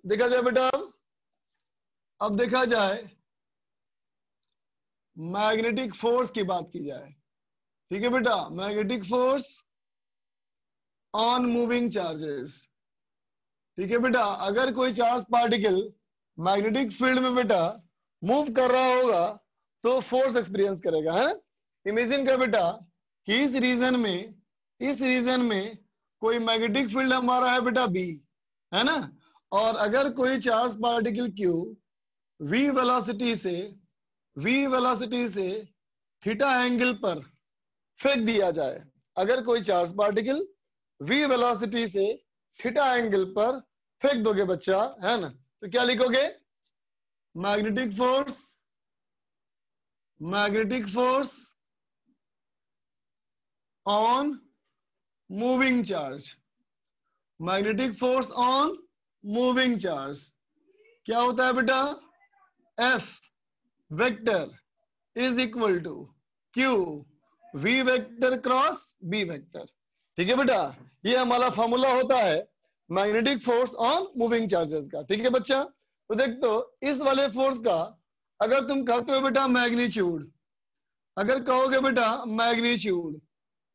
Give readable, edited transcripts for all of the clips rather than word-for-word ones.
देखा जाए बेटा, अब देखा जाए मैग्नेटिक फोर्स की बात की जाए। ठीक है बेटा, magnetic force on moving charges. ठीक है बेटा, अगर कोई चार्ज पार्टिकल मैग्नेटिक फील्ड में बेटा मूव कर रहा होगा तो फोर्स एक्सपीरियंस करेगा, है ना। इमेजिन कर बेटा कि इस रीजन में कोई मैग्नेटिक फील्ड हमारा है बेटा बी, है ना। और अगर कोई charge particle Q V velocity से थीटा एंगल पर फेंक दिया जाए, अगर कोई चार्ज पार्टिकल वी वेलोसिटी से थीटा एंगल पर फेंक दोगे बच्चा, है ना, तो क्या लिखोगे? Magnetic force on moving charge. Magnetic force on moving charge क्या होता है बेटा? F vector is equal to Q V vector cross B vector. ठीक है बेटा, ये हमारा फॉर्मूला होता है magnetic force on moving charges का। ठीक है बच्चा, तो देख तो इस वाले फोर्स का अगर तुम कहते हो बेटा मैग्नीट्यूड, अगर कहोगे बेटा मैग्नीट्यूड,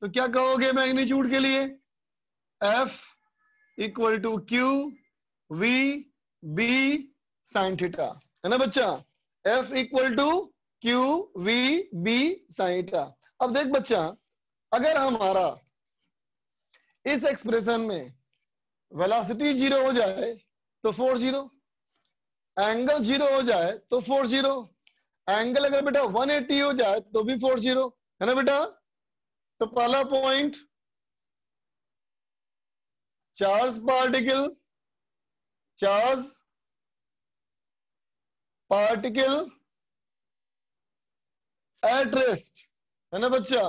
तो क्या कहोगे मैग्नीट्यूड के लिए? F equal to Q V B sine theta, है ना बच्चा। F equal to Q V B sine theta. अब देख बच्चा, अगर हमारा इस एक्सप्रेशन में वेलोसिटी 0 हो जाए तो फोर्स 0, एंगल 0 हो जाए तो फोर्स 0, एंगल अगर बेटा 180 हो जाए तो भी फोर्स 0, है ना बेटा। तो पहला point, charge particle at rest, है ना बच्चा,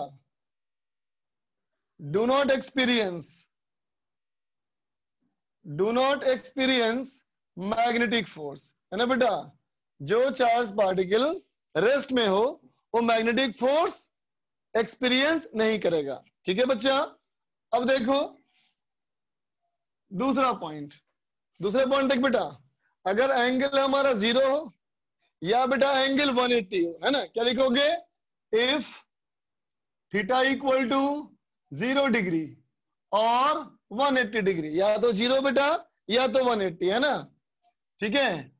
do not experience magnetic force, है ना बेटा। जो चार्ज पार्टिकल रेस्ट में हो वो मैग्नेटिक फोर्स एक्सपीरियंस नहीं करेगा। ठीक है बच्चा, अब देखो दूसरा पॉइंट देख बेटा, अगर एंगल हमारा 0 हो या बेटा एंगल 180 हो, है ना, क्या लिखोगे? If theta equal to 0 degree और 180 डिग्री, या तो 0 बेटा या तो 180, है ना। ठीक है,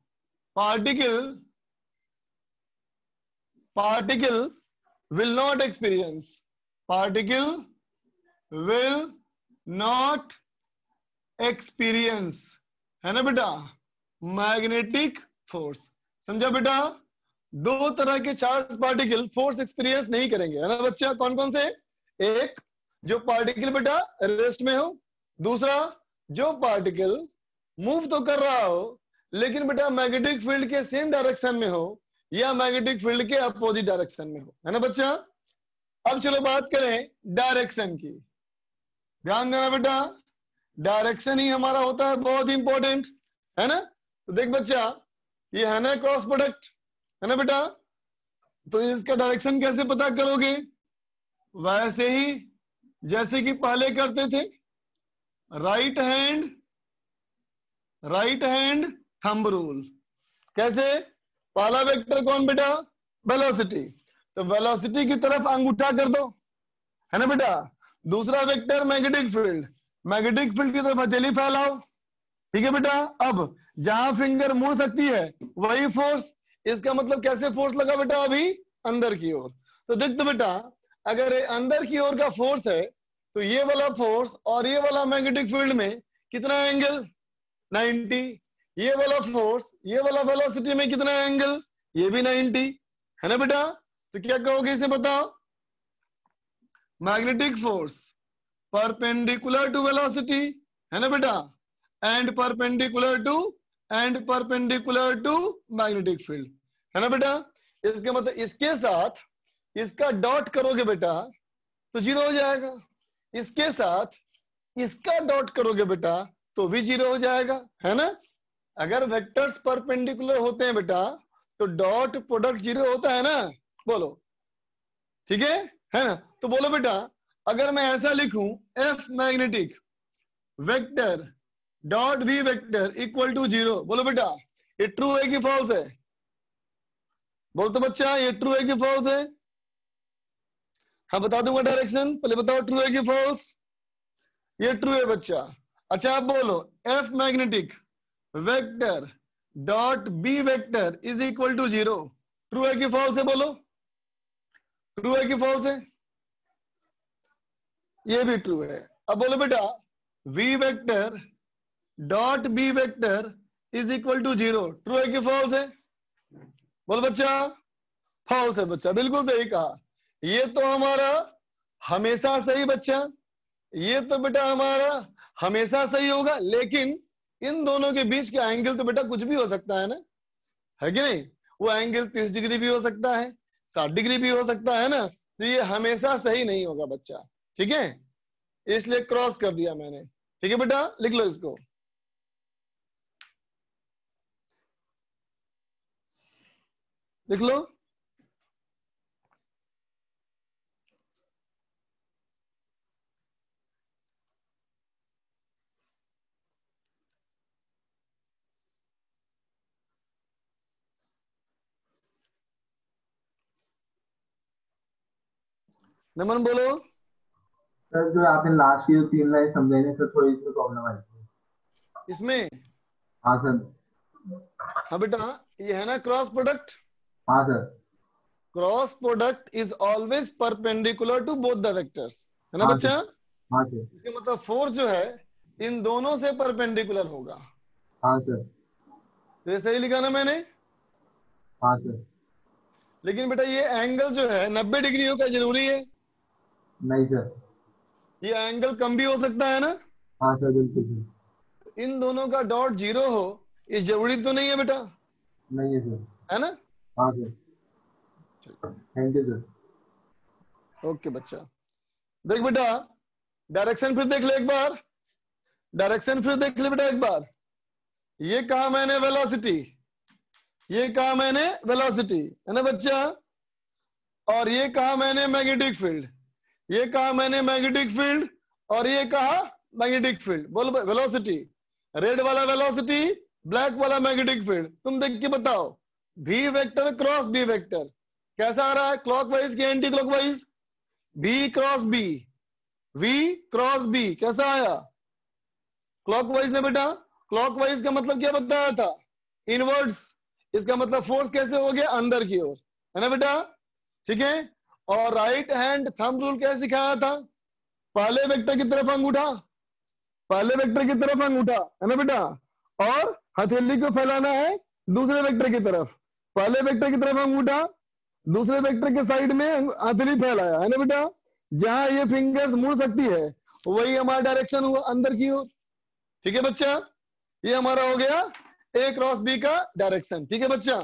पार्टिकल will not experience, है ना बेटा, मैग्नेटिक फोर्स। समझा बेटा? दो तरह के चार्ज पार्टिकल फोर्स एक्सपीरियंस नहीं करेंगे, है ना बच्चा। कौन कौन से? एक जो पार्टिकल बेटा रेस्ट में हो, दूसरा जो पार्टिकल मूव तो कर रहा हो लेकिन बेटा मैग्नेटिक फील्ड के सेम डायरेक्शन में हो या मैग्नेटिक फील्ड के अपोजिट डायरेक्शन में हो, है ना बच्चा। अब चलो बात करें डायरेक्शन की। ध्यान देना बेटा, डायरेक्शन ही हमारा होता है बहुत इंपॉर्टेंट, है ना। तो देख बच्चा, ये है ना क्रॉस प्रोडक्ट, है ना बेटा। तो इसका डायरेक्शन कैसे पता करोगे? वैसे ही जैसे कि पहले करते थे, राइट हैंड थंब रूल। कैसे? पहला वेक्टर कौन बेटा? वेलोसिटी, तो वेलोसिटी की तरफ अंगूठा कर दो, है ना बेटा। दूसरा वेक्टर मैग्नेटिक फील्ड की तरफ हथेली फैलाओ। ठीक है बेटा, अब जहां फिंगर मुड़ सकती है वही फोर्स, इसका मतलब कैसे फोर्स लगा बेटा? अभी अंदर की ओर। तो देख तो बेटा, अगर अंदर की ओर का फोर्स है तो ये वाला फोर्स और ये वाला मैग्नेटिक फील्ड में कितना एंगल? 90। ये वाला फोर्स ये वाला वेलोसिटी में कितना एंगल? ये भी 90, है ना बेटा। तो क्या कहोगे इसे बताओ? Magnetic force perpendicular to velocity, है ना बेटा, and perpendicular to magnetic field, है ना बेटा। इसके मतलब इसके साथ इसका डॉट करोगे बेटा तो 0 हो जाएगा, इसके साथ इसका डॉट करोगे बेटा तो भी 0 हो जाएगा, है ना। अगर वेक्टर्स परपेंडिकुलर होते हैं बेटा तो डॉट प्रोडक्ट 0 होता है ना। बोलो, ठीक है ना? तो बोलो बेटा, अगर मैं ऐसा लिखूं F magnetic vector dot V vector equal to 0, बोलो बेटा ये ट्रू है कि फॉल्स है? बोल तो बच्चा, ये ट्रू है कि फॉल्स है? हाँ बता दूंगा डायरेक्शन, पहले बताओ ट्रू है कि फॉल्स? ये ट्रू है बच्चा। अच्छा आप बोलो F magnetic vector dot B vector is equal to 0, true है कि फॉल्स है? बोलो ट्रू है कि फॉल्स है? ये भी ट्रू है। अब बोलो बेटा V vector dot B vector is equal to 0, true है कि फॉल्स है? बोलो बच्चा, फॉल्स है बच्चा, बिल्कुल सही कहा। ये तो हमारा हमेशा सही बच्चा, ये तो बेटा हमारा हमेशा सही होगा, लेकिन इन दोनों के बीच का एंगल तो बेटा कुछ भी हो सकता है ना, है कि नहीं? वो एंगल 30 डिग्री भी हो सकता है, 60 डिग्री भी हो सकता है ना, तो ये हमेशा सही नहीं होगा बच्चा, ठीक है? इसलिए क्रॉस कर दिया मैंने, ठीक है बेटा? लिख लो इसको, लिख लो। नमन बोलो। सर जो आपने लास्ट की जो 3 लाइन समझाई ना सर, थोड़ी इसमें प्रॉब्लम आई थी। इसमें हाँ सर। हाँ बेटा, ये है ना क्रॉस प्रोडक्ट, हाँ sir. Cross product is always perpendicular to both the vectors, है ना हाँ बच्चा? सर। हाँ सर। इसका मतलब फोर्स जो है इन दोनों से परपेंडिकुलर होगा। हाँ सर। तो ये सही लिखा ना मैंने? हाँ सर। लेकिन बेटा ये एंगल जो है 90 डिग्री हो, क्या जरूरी है? नहीं सर। ये एंगल कम भी हो सकता है ना? हाँ सर बिल्कुल सर। इन दोनों का डॉट 0 हो, ये जरूरी तो नहीं है बेटा, नहीं है सर। है ना? हाँ sir. Thank you sir. Okay बच्चा, देख बेटा डायरेक्शन फिर देख ले एक बार, डायरेक्शन फिर देख ले बेटा एक बार। ये कहा मैंने वेलोसिटी, ये कहा मैंने वेलोसिटी, है ना बच्चा? और ये कहा मैंने मैग्नेटिक फील्ड, ये कहा मैंने मैग्नेटिक फील्ड, और ये कहा मैग्नेटिक फील्ड। बोल वेलोसिटी, रेड वाला वेलोसिटी, ब्लैक वाला मैग्नेटिक फील्ड। तुम देख के बताओ भी वेक्टर क्रॉस बी वेक्टर कैसा आ रहा है, क्लॉकवाइज के anti clockwise? B cross B, V cross B कैसा आया? क्लॉकवाइज ने बेटा। क्लॉकवाइज का मतलब क्या बताया था? इनवर्ड्स। इसका मतलब फोर्स कैसे हो गया? अंदर की ओर, है ना बेटा? ठीक है। और राइट हैंड थंब रूल क्या सिखाया था? पहले वेक्टर की तरफ अंगूठा, पहले वेक्टर की तरफ अंगूठा, है ना बेटा? और हथेली को फैलाना है दूसरे वेक्टर की तरफ, पहले वेक्टर की तरफ अंगूठा, दूसरे वेक्टर के साइड में हथेली फैलाया, है ना बेटा? जहां ये फिंगर्स मुड़ सकती है वही हमारा डायरेक्शन हुआ अंदर की ओर, ठीक है बच्चा? ये हमारा हो गया ए क्रॉस बी का डायरेक्शन, ठीक है बच्चा?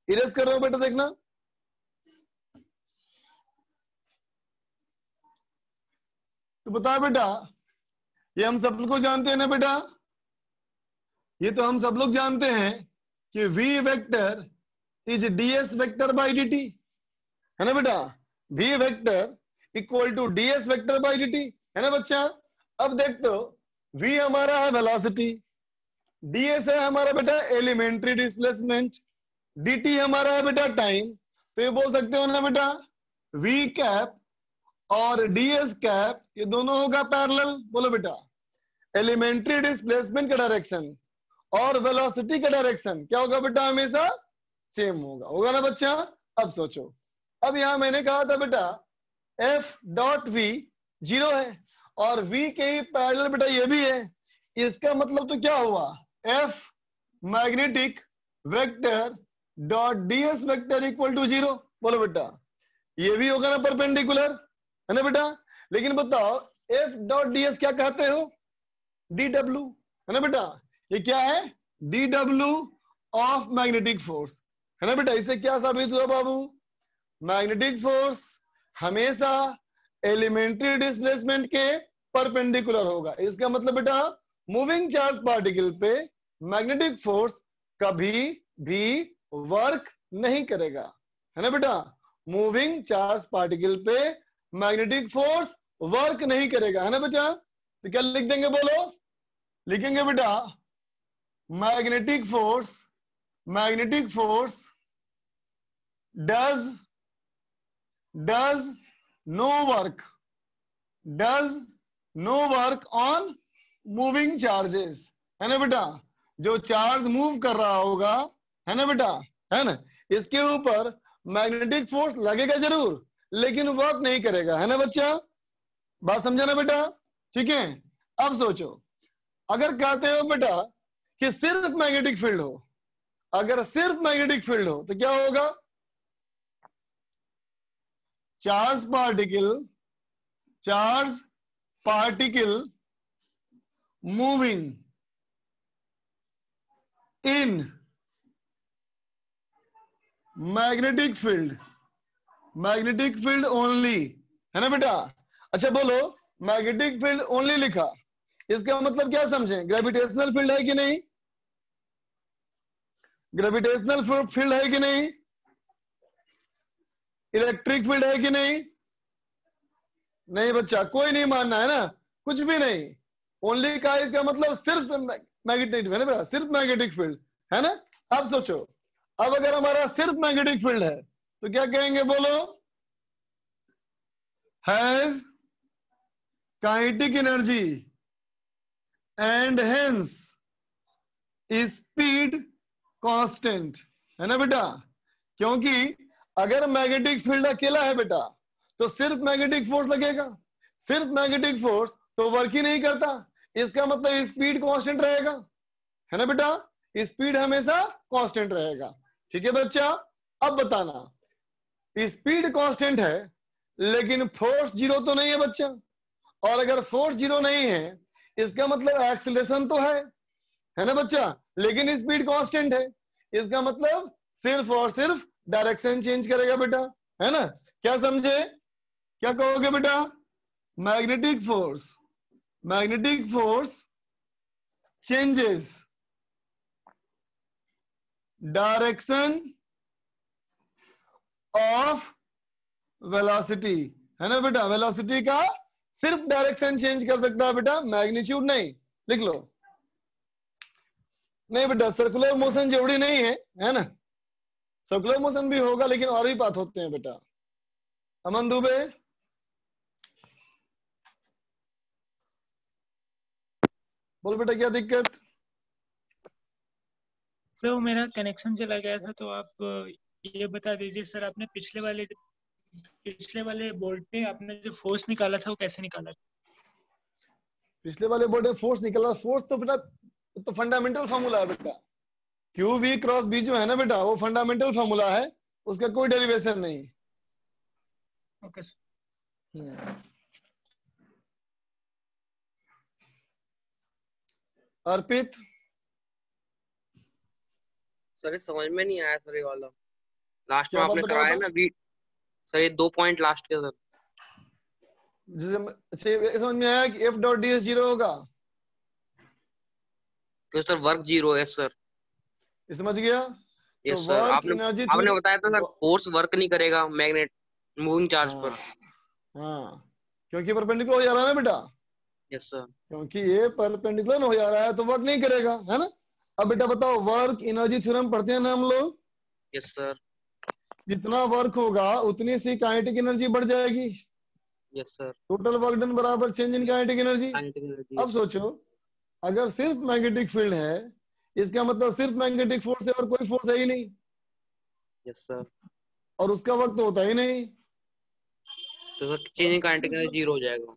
इरेज कर रहा हूं बेटा, देखना। तो बता बेटा, ये हम सब लोग जानते हैं ना बेटा, ये तो हम सब लोग जानते हैं कि v vector is ds vector by dt, है ना बेटा? v vector equal to ds vector by dt, है ना बच्चा? अब देख तो v हमारा है वेलोसिटी, ds है हमारा बेटा एलिमेंट्री डिस्प्लेसमेंट, dt हमारा है बेटा टाइम। तो ये बोल सकते हो ना बेटा v कैप और ds कैप ये दोनों होगा पैरेलल। बोलो बेटा एलिमेंट्री डिस्प्लेसमेंट का डायरेक्शन और वेलोसिटी का डायरेक्शन क्या होगा बेटा? हमेशा सेम होगा, होगा ना बच्चा? अब सोचो, अब यहां मैंने कहा था बेटा F डॉट V 0 है और V के ही पैरेलल बेटा ये भी है, इसका मतलब तो क्या हुआ? F magnetic vector dot ds vector equal to 0। बोलो बेटा ये भी होगा ना परपेंडिकुलर, है ना बेटा? लेकिन बताओ F डॉट ds क्या कहते हो? dw, है ना बेटा? ये क्या है? dw ऑफ मैग्नेटिक फोर्स, है ना बेटा? इससे क्या साबित हुआ बाबू? मैग्नेटिक फोर्स हमेशा एलिमेंट्री डिस्प्लेसमेंट के परपेंडिकुलर होगा। इसका मतलब बेटा मूविंग चार्ज पार्टिकल पे मैग्नेटिक फोर्स कभी भी वर्क नहीं करेगा, है ना बेटा। मूविंग चार्ज पार्टिकल पे मैग्नेटिक फोर्स वर्क नहीं करेगा, है ना बेटा। तो क्या लिख देंगे बोलो, लिखेंगे बेटा magnetic force does no work on moving charges, है ना बेटा। जो चार्ज मूव कर रहा होगा, है ना बेटा, है ना, इसके ऊपर मैग्नेटिक फोर्स लगेगा जरूर, लेकिन वर्क नहीं करेगा, है ना बच्चा। बात समझा ना बेटा, ठीक है। अब सोचो, अगर कहते हो बेटा कि सिर्फ मैग्नेटिक फील्ड हो, अगर सिर्फ मैग्नेटिक फील्ड हो तो क्या होगा, charge particle moving in magnetic field only, है ना बेटा। अच्छा बोलो, मैग्नेटिक फील्ड ओनली लिखा, इसका मतलब क्या समझे, ग्रेविटेशनल फील्ड है कि नहीं, ग्रेविटेशनल फील्ड है कि नहीं, इलेक्ट्रिक फील्ड है कि नहीं। नहीं बच्चा, कोई नहीं मानना है ना, कुछ भी नहीं, ओनली का इसका मतलब सिर्फ मैग्नेटिक, है ना बेटा, सिर्फ मैग्नेटिक फील्ड, है ना। अब सोचो, अब अगर हमारा सिर्फ मैग्नेटिक फील्ड है तो क्या कहेंगे बोलो, has kinetic energy and hence speed constant, है ना बेटा। क्योंकि अगर मैग्नेटिक फील्ड अकेला है बेटा तो सिर्फ मैग्नेटिक फोर्स लगेगा, सिर्फ मैग्नेटिक फोर्स तो वर्क ही नहीं करता, इसका मतलब स्पीड कांस्टेंट रहेगा, है ना बेटा, स्पीड हमेशा कांस्टेंट रहेगा। ठीक है बच्चा। अब बताना, स्पीड कांस्टेंट है लेकिन फोर्स जीरो तो नहीं है बच्चा, और अगर फोर्स जीरो नहीं है इसका मतलब एक्सीलरेशन तो है ना बच्चा, लेकिन स्पीड कांस्टेंट है, इसका मतलब सिर्फ और सिर्फ डायरेक्शन चेंज करेगा बेटा, है ना। क्या समझे, क्या कहोगे बेटा, magnetic force changes direction of velocity, है ना बेटा। वेलोसिटी का सिर्फ डायरेक्शन चेंज कर सकता है बेटा, मैग्नीट्यूड नहीं। लिख लो, नहीं बेटा सर्कुलर मोशन जरूरी नहीं है ना, सर्कुलर मोशन भी होगा लेकिन और भी बात होते हैं बेटा। अमन दुबे, बोल बेटा क्या दिक्कत। सर वो मेरा कनेक्शन चला गया था, तो आप ये बता दीजिए सर, आपने पिछले वाले बोर्ड पे आपने जो फोर्स निकाला था वो कैसे निकाला था? पिछले वाले बोर्ड में फोर्स निकला, फोर्स तो बेटा तो फंडामेंटल फार्मूला है बेटा, क्यू वी क्रॉस बी जो है ना बेटा वो फंडामेंटल फार्मूला है, उसका कोई डेरिवेशन नहीं। Okay sir. अर्पित, सर ये समझ में नहीं आया सर, ये वाला लास्ट में क्या बात आपने बताया कराया था? ना बी सर, ये 2 पॉइंट लास्ट के सर। अच्छा ये समझ में आया कि F dot D S zero होगा, क्यों सर वर्क जीरो है सर। ये समझ गया। तो यस सर, वर्क आपने एनर्जी आपने बताया था सर फोर्स वर्क नहीं करेगा मैग्नेट मूविंग चार्ज पर। हाँ क्योंकि परपेंडिकुलर हो जा रहा है ना बेटा, यस सर। क्योंकि ये परपेंडिकुलर हो जा रहा है तो वर्क नहीं करेगा, है ना। अब बेटा बताओ, वर्क एनर्जी थ्योरम पढ़ते हैं ना हम लोग। Yes sir. जितना वर्क होगा उतनी सी काइनेटिक एनर्जी बढ़ जाएगी, yes sir. Total work done बराबर change in kinetic energy. Kinetic energy. अब सोचो, अगर सिर्फ मैग्नेटिक फील्ड है इसका मतलब सिर्फ मैग्नेटिक फोर्स है और कोई फोर्स है ही नहीं, यस सर। और उसका वर्क तो होता ही नहीं, तो sir change in kinetic energy zero हो जाएगा।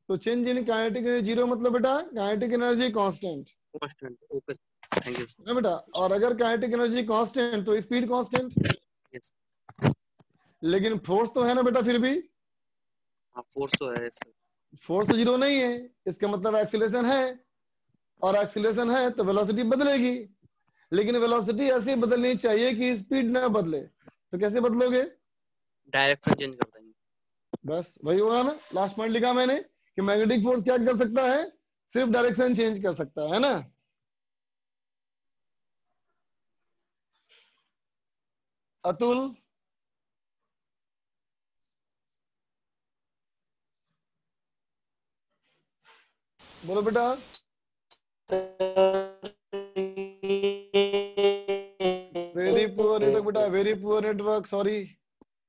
तो change in kinetic energy zero मतलब बेटा kinetic energy constant, constant. Okay thank you है बेटा। और अगर काइनेटिक एनर्जी कांस्टेंट तो स्पीड कांस्टेंट, यस। लेकिन फोर्स तो है ना बेटा फिर भी, हाँ फोर्स तो है सर। फोर्स तो जीरो नहीं है, इसका मतलब एक्सीलरेशन है, और एक्सीलरेशन है तो वेलोसिटी बदलेगी, लेकिन वेलोसिटी ऐसे बदलनी चाहिए कि स्पीड ना बदले, तो कैसे बदलोगे, डायरेक्शन चेंज कर देंगे। बस वही होगा ना, लास्ट पॉइंट लिखा मैंने कि मैग्नेटिक फोर्स क्या कर सकता है, सिर्फ डायरेक्शन चेंज कर सकता है ना। अतुल, बोलो बेटा। वेरी पुअर नेटवर्क बेटा, very poor network, sorry.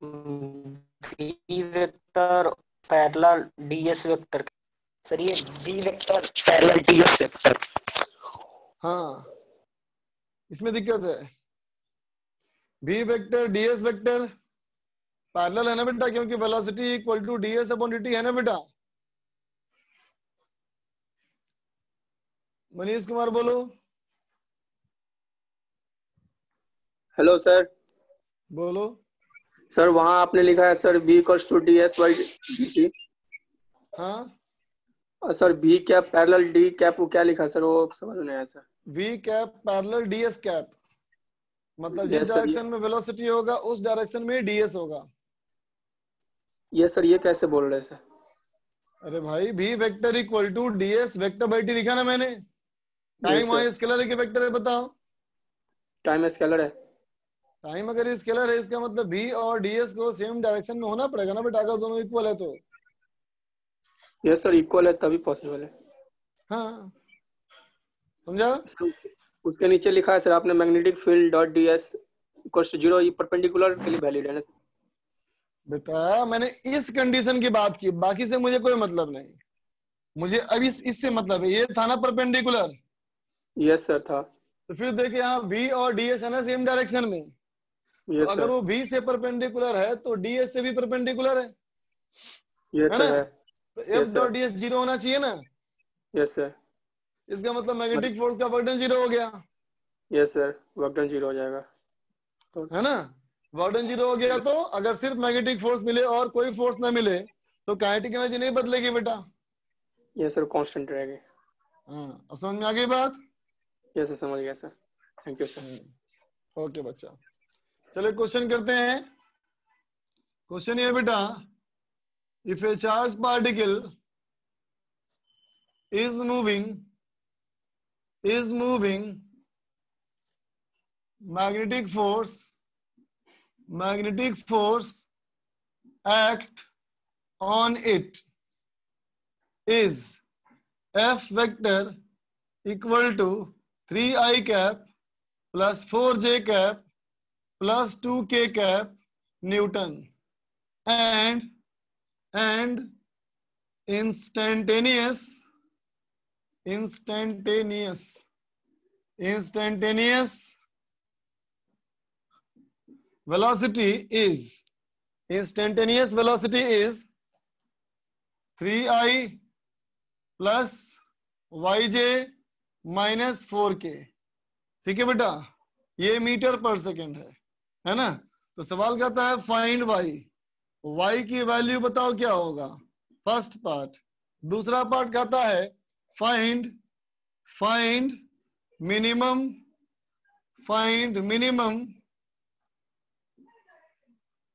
B vector parallel DS vector. Sir ये B vector parallel DS vector. हाँ, इसमें दिक्कत है। B vector DS vector parallel है ना बेटा, क्योंकि velocity equal to DS upon dt है ना बेटा। मनीष कुमार बोलो। Hello sir. बोलो। सर वहां आपने लिखा है sir v equals to D S by dt। हाँ, और sir v cap parallel d cap को क्या लिखा है सर, वो समझ में नहीं आया sir. v cap parallel ds cap, मतलब जिस यस सर, डायरेक्शन में वेलोसिटी होगा उस डायरेक्शन में ds होगा। ये सर ये कैसे बोल रहे हैं सर? अरे भाई v vector equal to ds vector by t लिखा ना मैंने। टाइम वहां स्केलर है कि वेक्टर है बताओ? टाइम स्केलर है। टाइम अगर स्केलर है इसका मतलब v और ds को सेम डायरेक्शन में होना पड़ेगा ना बेटा, अगर दोनों इक्वल है तो। यस सर, इक्वल है तभी पॉसिबल है। हाँ, समझा? उसके नीचे लिखा है सर आपने magnetic field dot D S equals to 0, ये परपेंडिकुलर के लिए वैलिड है ना सर? बेटा मैंने इस कंडीशन की बात की, बाकी से मुझे कोई मतलब नहीं। मुझे अब इससे मतलब है, ये था ना परपेंडिकुलर। यस सर था। तो फिर देखिए यहाँ v और ds है ना सेम डायरेक्शन में। तो यस अगर सर। वो v से परपेंडिकुलर है तो ds से भी परपेंडिकुलर है यस ना? सर है। तो f डॉट ds जीरो होना चाहिए ना। Yes sir. इसका मतलब मैग्नेटिक फोर्स का वर्क जीरो हो गया, यस सर, वर्क डन 0 हो जाएगा तो। है ना? वर्क जीरो हो गया तो अगर सिर्फ मैग्नेटिक फोर्स मिले और कोई फोर्स ना मिले तो काइनेटिक एनर्जी नहीं बदलेगी बेटा। यस सर, कांस्टेंट रहेगी। हाँ, अब समझ में आ गई बात? यस सर, समझ गया sir. Thank you sir. Okay बच्चा, चलो क्वेश्चन करते हैं। क्वेश्चन ये बेटा, if A charge particle is moving magnetic force act on it is F vector equal to 3i cap plus 4j cap plus 2k cap Newton and instantaneous velocity is 3i plus yj minus 4k। ठीक है बेटा, ये metre पर second है ना? तो सवाल कहता है फाइंड y की वैल्यू बताओ क्या होगा, फर्स्ट पार्ट। दूसरा पार्ट कहता है find minimum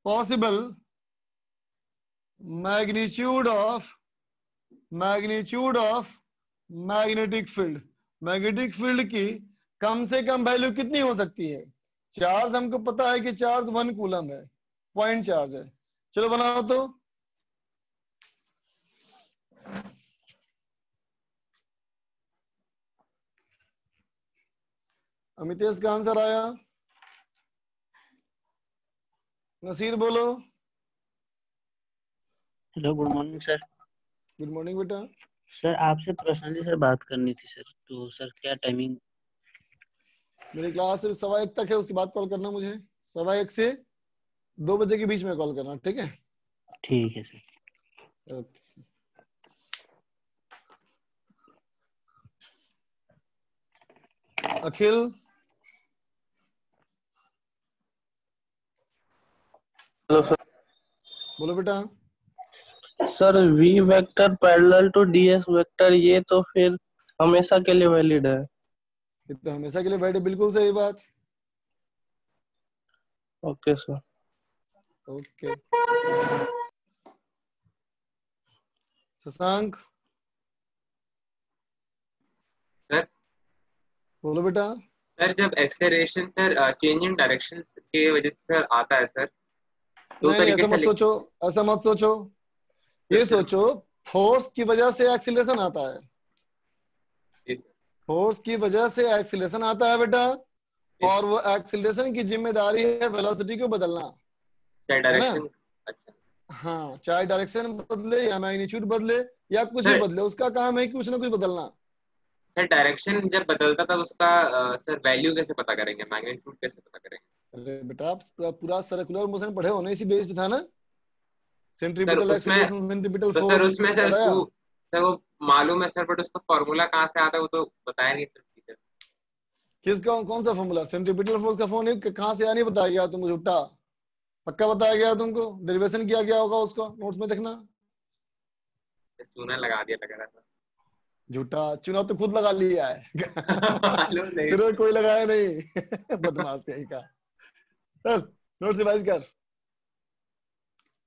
possible magnitude of magnetic field की कम से कम वैल्यू कितनी हो सकती है? चार्ज हमको पता है कि चार्ज 1 कूलम है, पॉइंट चार्ज है। चलो बनाओ तो। अमितेश का आंसर आया, नसीर बोलो। Hello, good morning sir. Good morning बेटा। सर आपसे पर्सनली सर बात करनी थी सर, तो सर क्या टाइमिंग? मेरी क्लास सिर्फ 1:15 तक है, उसके बाद कॉल करना मुझे। 1:15 से 2 बजे के बीच में कॉल करना, ठीक है? ठीक है sir. Okay. Akhil hello sir. बोलो बेटा। Sir v vector parallel to ds vector, ये तो फिर हमेशा के लिए वैलिड है? ये तो हमेशा के लिए बैठे, बिल्कुल सही बात। Okay sir. Okay. Shashank sir बोलो बेटा। सर जब acceleration sir change in direction के वजह से सर आता है सर, दो नहीं तरीके ऐसा से मत सोचो, ऐसा मत सोचो। ये सोचो फोर्स की वजह से एक्सीलरेशन आता है, फोर्स की वजह से एक्सीलरेशन आता है बेटा, और वो एक्सीलरेशन की जिम्मेदारी है वेलोसिटी को बदलना, है ना? डायरेक्शन। अच्छा हाँ, चाहे डायरेक्शन बदले या मैग्नीट्यूड बदले या कुछ भी सर, बदले, उसका काम है कि कुछ ना कुछ बदलना। सर डायरेक्शन जब बदलता तब उसका सर वैल्यू कैसे पता करेंगे, मैग्नीट्यूड कैसे पता करेंगे? अरे बेटा, आप पूरा सर्कुलर मोशन पढ़े होने, इसी बेस पे था ना, सर सेंट्रीपिटल उसमें एक्सीलरेशन, सेंट्रीपिटल तो सर फोर्स उसमें सर बताया। सर वो मालूम है सर, बट उसका फॉर्मूला कहाँ से आता है वो तो बताया नहीं सर टीचर। किसका, कौन सा फॉर्मूला? सेंट्रीपिटल फोर्स का फॉर्मूला कहाँ से, नहीं बताया गया तुमको? झूठा, पक्का बताया गया तुमको, डेरिवेशन किया गया होगा उसका, नोट्स में देखना। चूना लगा दिया लग रहा था। झूठा, चुनाव तो खुद लगा लिया है मालूम नहीं। तेरे को कोई लगाया नहीं बदमाश कहीं का। चल नोट्स रिवाइज कर,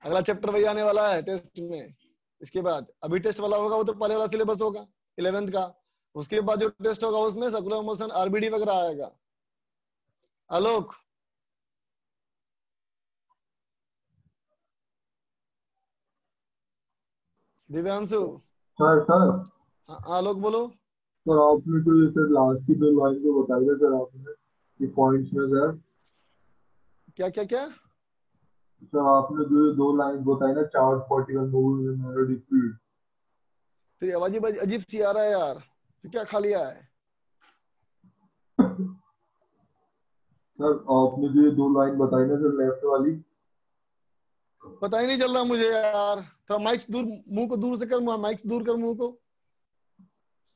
अगला चैप्टर वही आने वाला है टेस्ट में। इसके बाद अभी टेस्ट वाला होगा वो तो पहले वाला सिलेबस होगा 11th का, उसके बाद जो टेस्ट होगा उसमें सर्कुलर मोशन, आरबीडी वगैरह आएगा। आलोक, दिव्यांशु, सर सर आलोक बोलो। सर आपने तो ये सर लास्ट की 2 लाइन जो बताई है सर आपने, ये पॉइंट्स में सर, क्या क्या क्या? सर आपने जो ये 2 लाइन बताई ना, charge particle moving in magnetic field, तेरी आवाज ही अजीब सी आ रहा है यार, तो क्या खा लिया है? सर आपने जो ये 2 लाइन बताई ना सर लेफ्ट वाली, पता ही नहीं चल रहा मुझे यार, थोड़ा माइक दूर, मुंह को दूर से कर, माइक दूर कर मुंह को,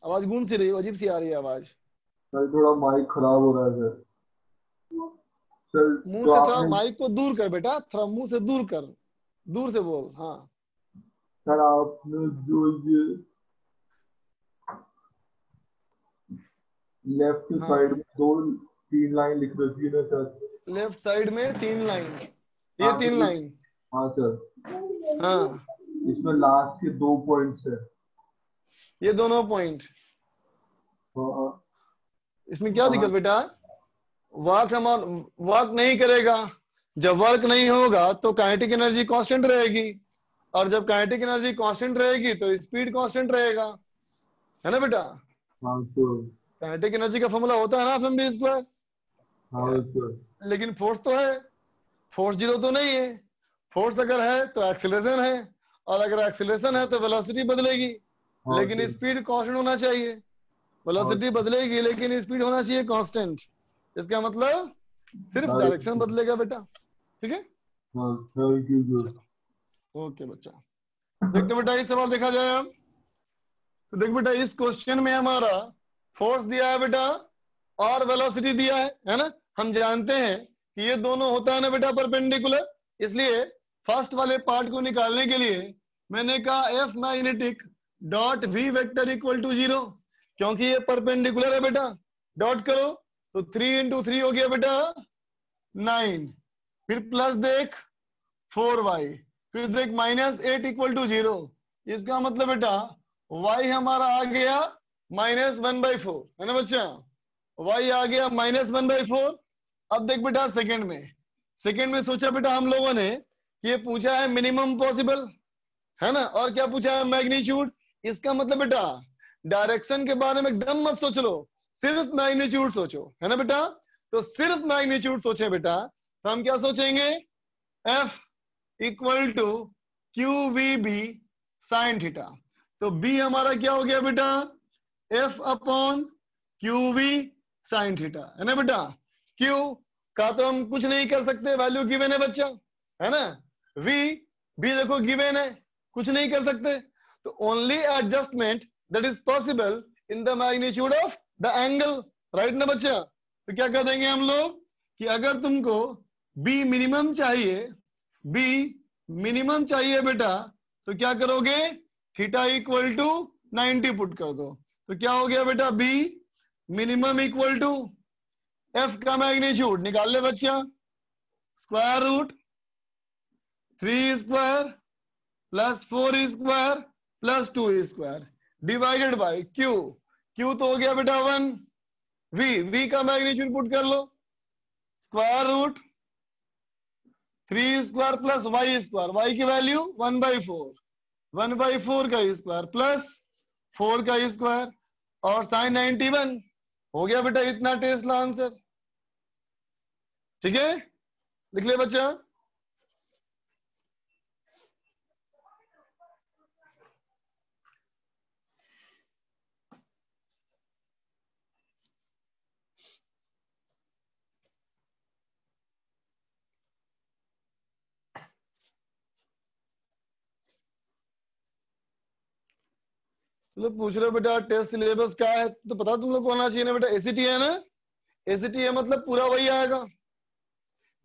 आवाज गूंज सी रही है, अजीब सी आ रही है आवाज। सर थोड़ा माइक खराब हो रहा है सर। सर मुंह तो से थोड़ा आपने, माइक को दूर कर बेटा, थोड़ा मुंह से दूर कर, दूर से बोल। हाँ सर आपने जो ये लेफ्ट हाँ, साइड में 2-3 लाइन लिख रखी है ना सर। लेफ्ट साइड में 3 लाइन, ये हाँ 3 तो लाइन, हाँ सर, हाँ इसमें लास्ट के 2 पॉइंट्स है। ये दोनों पॉइंट, हाँ इसमें क्या हाँ दिक्कत बेटा? वर्क वर्क नहीं करेगा, जब वर्क नहीं होगा तो काइनेटिक एनर्जी कांस्टेंट रहेगी, और जब काइनेटिक एनर्जी कांस्टेंट रहेगी तो स्पीड कांस्टेंट रहेगा, है ना बेटा? हाँ सर, काइनेटिक एनर्जी का फॉर्मूला होता है ना F_mv², हाँ सर, लेकिन फोर्स तो है, फोर्स जीरो तो नहीं है। फोर्स अगर है तो एक्सीलरेशन है, और अगर एक्सीलरेशन है तो वेलोसिटी बदलेगी, हाँ लेकिन सर, स्पीड कांस्टेंट होना चाहिए। हाँ वेलोसिटी बदलेगी लेकिन स्पीड होना चाहिए कांस्टेंट, इसका मतलब सिर्फ डायरेक्शन सर, बदलेगा बेटा, ठीक है? हाँ थैंक यू सर। चलो ओके बच्चा, देखते बेटा इस सवाल देखा जाए अब। तो देख बेटा, इस क्वेश्चन में हमारा फोर्स दिया है बेटा और वेलोसिटी दिया है ना? हम जानते हैं कि ये दोनों होता है ना बेटा परपेंडिकुलर, इसलिए फर्स्ट वाले पार्ट को निकालने के लिए मैंने कहा F magnetic dot V vector equal to 0, क्योंकि ये परपेंडिकुलर है बेटा। डॉट करो तो 3 × 3 हो गया बेटा 9, फिर प्लस देख 4y, फिर देख -8 इक्वल टू 0, इसका मतलब बेटा y हमारा आ गया -1/4, है ना बच्चा? y आ गया -1/4। अब देख बेटा सेकंड में सोचा बेटा हम लोगों ने, ये पूछा है मिनिमम पॉसिबल, है ना? और क्या पूछा है? मैग्नीट्यूड। इसका मतलब बेटा डायरेक्शन के बारे में एकदम मत सोच लो, सिर्फ मैग्नीट्यूड सोचो, है ना बेटा? तो सिर्फ मैग्नीट्यूड सोचे बेटा, तो हम क्या सोचेंगे? F equal to QVB sine theta. तो B हमारा क्या हो गया बेटा? F/QV साइन थीटा, है ना बेटा? Q का तो हम कुछ नहीं कर सकते, वैल्यू गिवन है बच्चा, है ना? V भी देखो गिवन है, कुछ नहीं कर सकते। तो only adjustment that is possible in the magnitude of the angle, right ना बच्चा? तो क्या कर देंगे हम लोग कि अगर तुमको B मिनिमम चाहिए बेटा, तो क्या करोगे? थीटा इक्वल टू 90 पुट कर दो, तो क्या हो गया बेटा? B minimum equal to F का मैग्नीट्यूड निकाल ले बच्चा, square root 3² plus 4² plus 2² divided by Q। Q तो हो गया बेटा 1। V का मैग्नीट्यूड पुट कर लो, square root 3² plus y², y की वैल्यू 1/4, 1/4 का स्क्वायर प्लस 4 का स्क्वायर, और साइन 91। हो गया बेटा इतना टेस्ला आंसर। ठीक है, लिख ले बच्चा। चलो पूछ रहे हो बेटा टेस्ट सिलेबस क्या है, तो पता तुम लोग को होना चाहिए ना बेटा, एसीटी है ना। एसीटी है मतलब पूरा वही आएगा,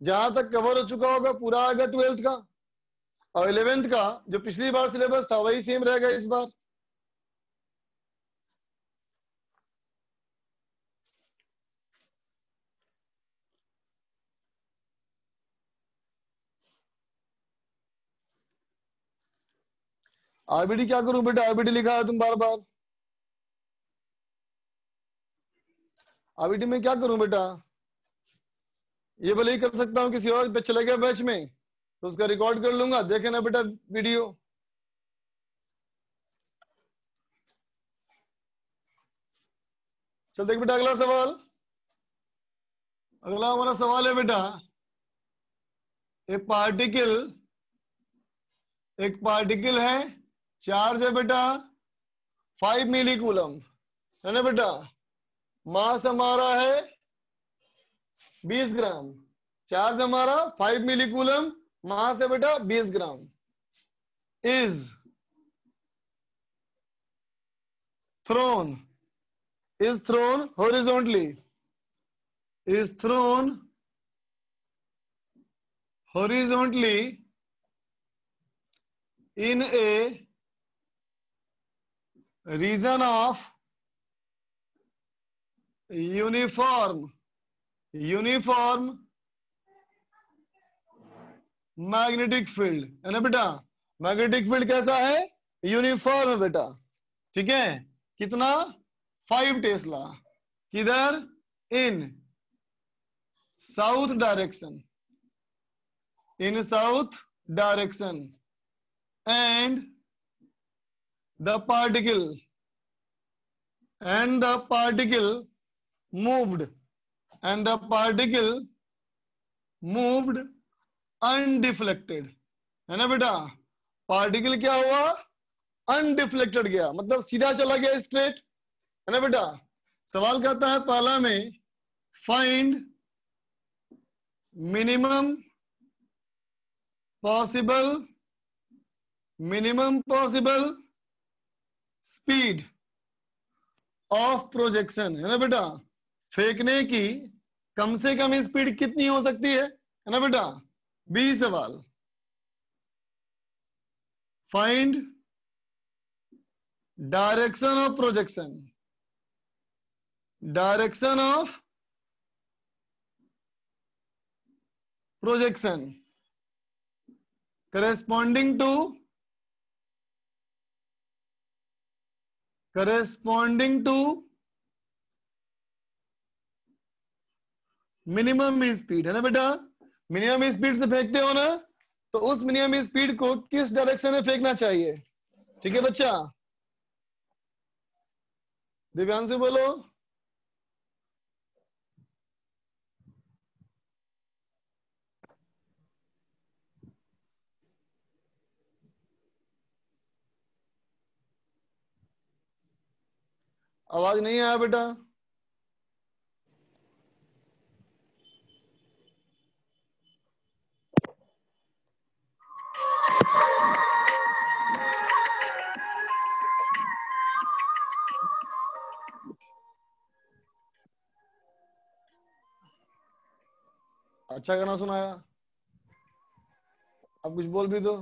जहां तक कवर हो चुका होगा पूरा आएगा 12th का, और 11th का जो पिछली बार सिलेबस था वही सेम रहेगा इस बार। आईबीडी क्या करूं बेटा, आईबीडी लिखा है तुम बार बार, आईबीडी में क्या करूं बेटा, ये भले ही कर सकता हूं, किसी और पे चले गए बैच में तो उसका रिकॉर्ड कर लूंगा, देखे ना बेटा वीडियो। चल देख बेटा अगला सवाल। अगला हमारा सवाल है बेटा, एक पार्टिकल है, चार्ज है बेटा 5 मिली कूलम, है ना बेटा, मास हमारा है 20 ग्राम, चार्ज हमारा 5 मिली कूलम, मास है बेटा 20 gram, is thrown horizontally in a region of uniform magnetic field, है ना बेटा। मैग्नेटिक फील्ड कैसा है, यूनिफॉर्म है बेटा। ठीक है, कितना 5 टेस्ला, किधर, in south direction, and the particle moved undeflected, है ना बेटा। पार्टिकल क्या हुआ, अनडिफ्लेक्टेड गया, मतलब सीधा चला गया स्ट्रेट, है ना बेटा। सवाल कहता है पहला में find minimum possible speed of projection, है ना बेटा। फेंकने की कम से कम स्पीड कितनी हो सकती है ना बेटा। बी सवाल, find direction of projection corresponding to minimum speed, है ना बेटा। मिनिमम स्पीड से फेंकते हो ना, तो उस मिनिमम स्पीड को किस डायरेक्शन में फेंकना चाहिए। ठीक है बच्चा, दिव्यांशु बोलो। आवाज नहीं आया बेटा। अच्छा गाना सुनाया, अब कुछ बोल भी दो।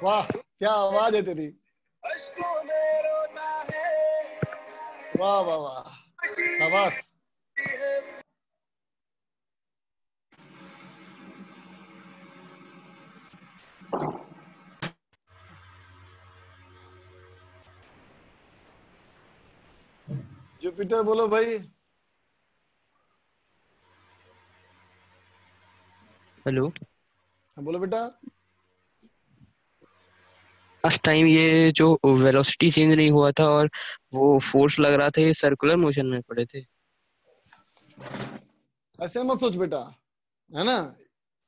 वाह क्या आवाज है तेरी, वाह वाह वाह, शाबाश। जुपिटर बोलो भाई। हेलो। हाँ, बोलो बेटा। लास्ट टाइम ये जो वेलोसिटी चेंज नहीं हुआ था और वो फोर्स लग रहा था, ये सर्कुलर मोशन में पड़े थे। ऐसे मत सोच बेटा, है ना।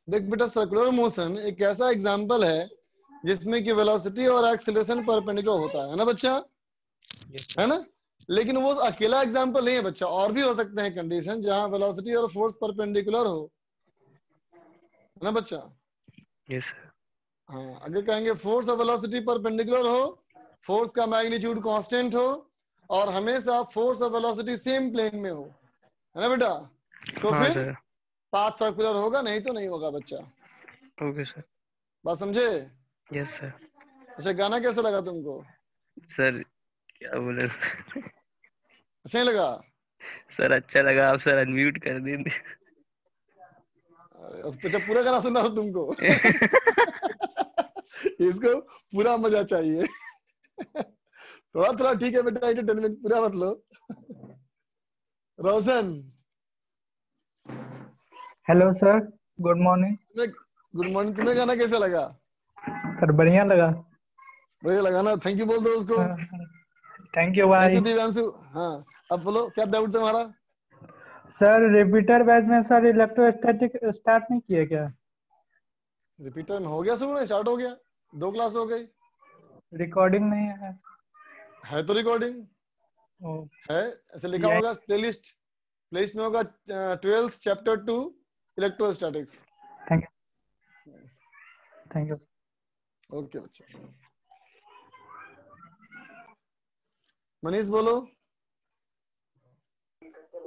देख बेटा, सर्कुलर मोशन एक ऐसा एग्जांपल है जिसमें कि वेलोसिटी और एक्सीलरेशन परपेंडिकुलर होता है ना बच्चा, है ना। लेकिन वो अकेला एग्जांपल नहीं है बच्चा, और भी हो सकते हैं कंडीशन जहां वेलोसिटी और फोर्स परपेंडिकुलर हो, है ना बच्चा। यस। हाँ, अगर कहेंगे फोर्स और वेलोसिटी परपेंडिकुलर हो, फोर्स का मैग्नीट्यूड कांस्टेंट हो, और हमेशा फोर्स और वेलोसिटी सेम प्लेन में हो, है ना बेटा, तो हाँ फिर सर। पाथ सर्कुलर होगा, नहीं तो नहीं होगा बच्चा। Okay sir. बात समझे। Yes sir. अच्छा, गाना कैसा लगा तुमको? सर क्या बोले अच्छा नहीं लगा? सर अच्छा लगा। आप सर अनम्यूट कर दें। अच्छा, पूरा गाना सुनना हो तुमको? इसको पूरा मजा चाहिए। थोड़ा थोड़ा ठीक है बेटा, एंटरटेनमेंट पूरा मत लो। Roshan, hello sir, good morning. Good morning. तुम्हें गाना कैसा लगा? सर बढ़िया लगा। बढ़िया लगा ना? थैंक यू बोल दो उसको। थैंक यू थैंक भाई। यू दिव्यांशु। हाँ, अब बोलो क्या डाउट तुम्हारा? सर रिपीटर बैच में सर इलेक्ट्रोस्टैटिक स्टार्ट नहीं किए क्या? रिपीटर में हो गया शुरू, स्टार्ट हो गया, 2 क्लास हो गई। रिकॉर्डिंग नहीं है तो रिकॉर्डिंग ओ, है, ऐसे लिखा होगा प्लेलिस्ट, प्लेलिस्ट में होगा 12th chapter 2 electrostatics. Thank you. Okay बच्चा। मनीष बोलो।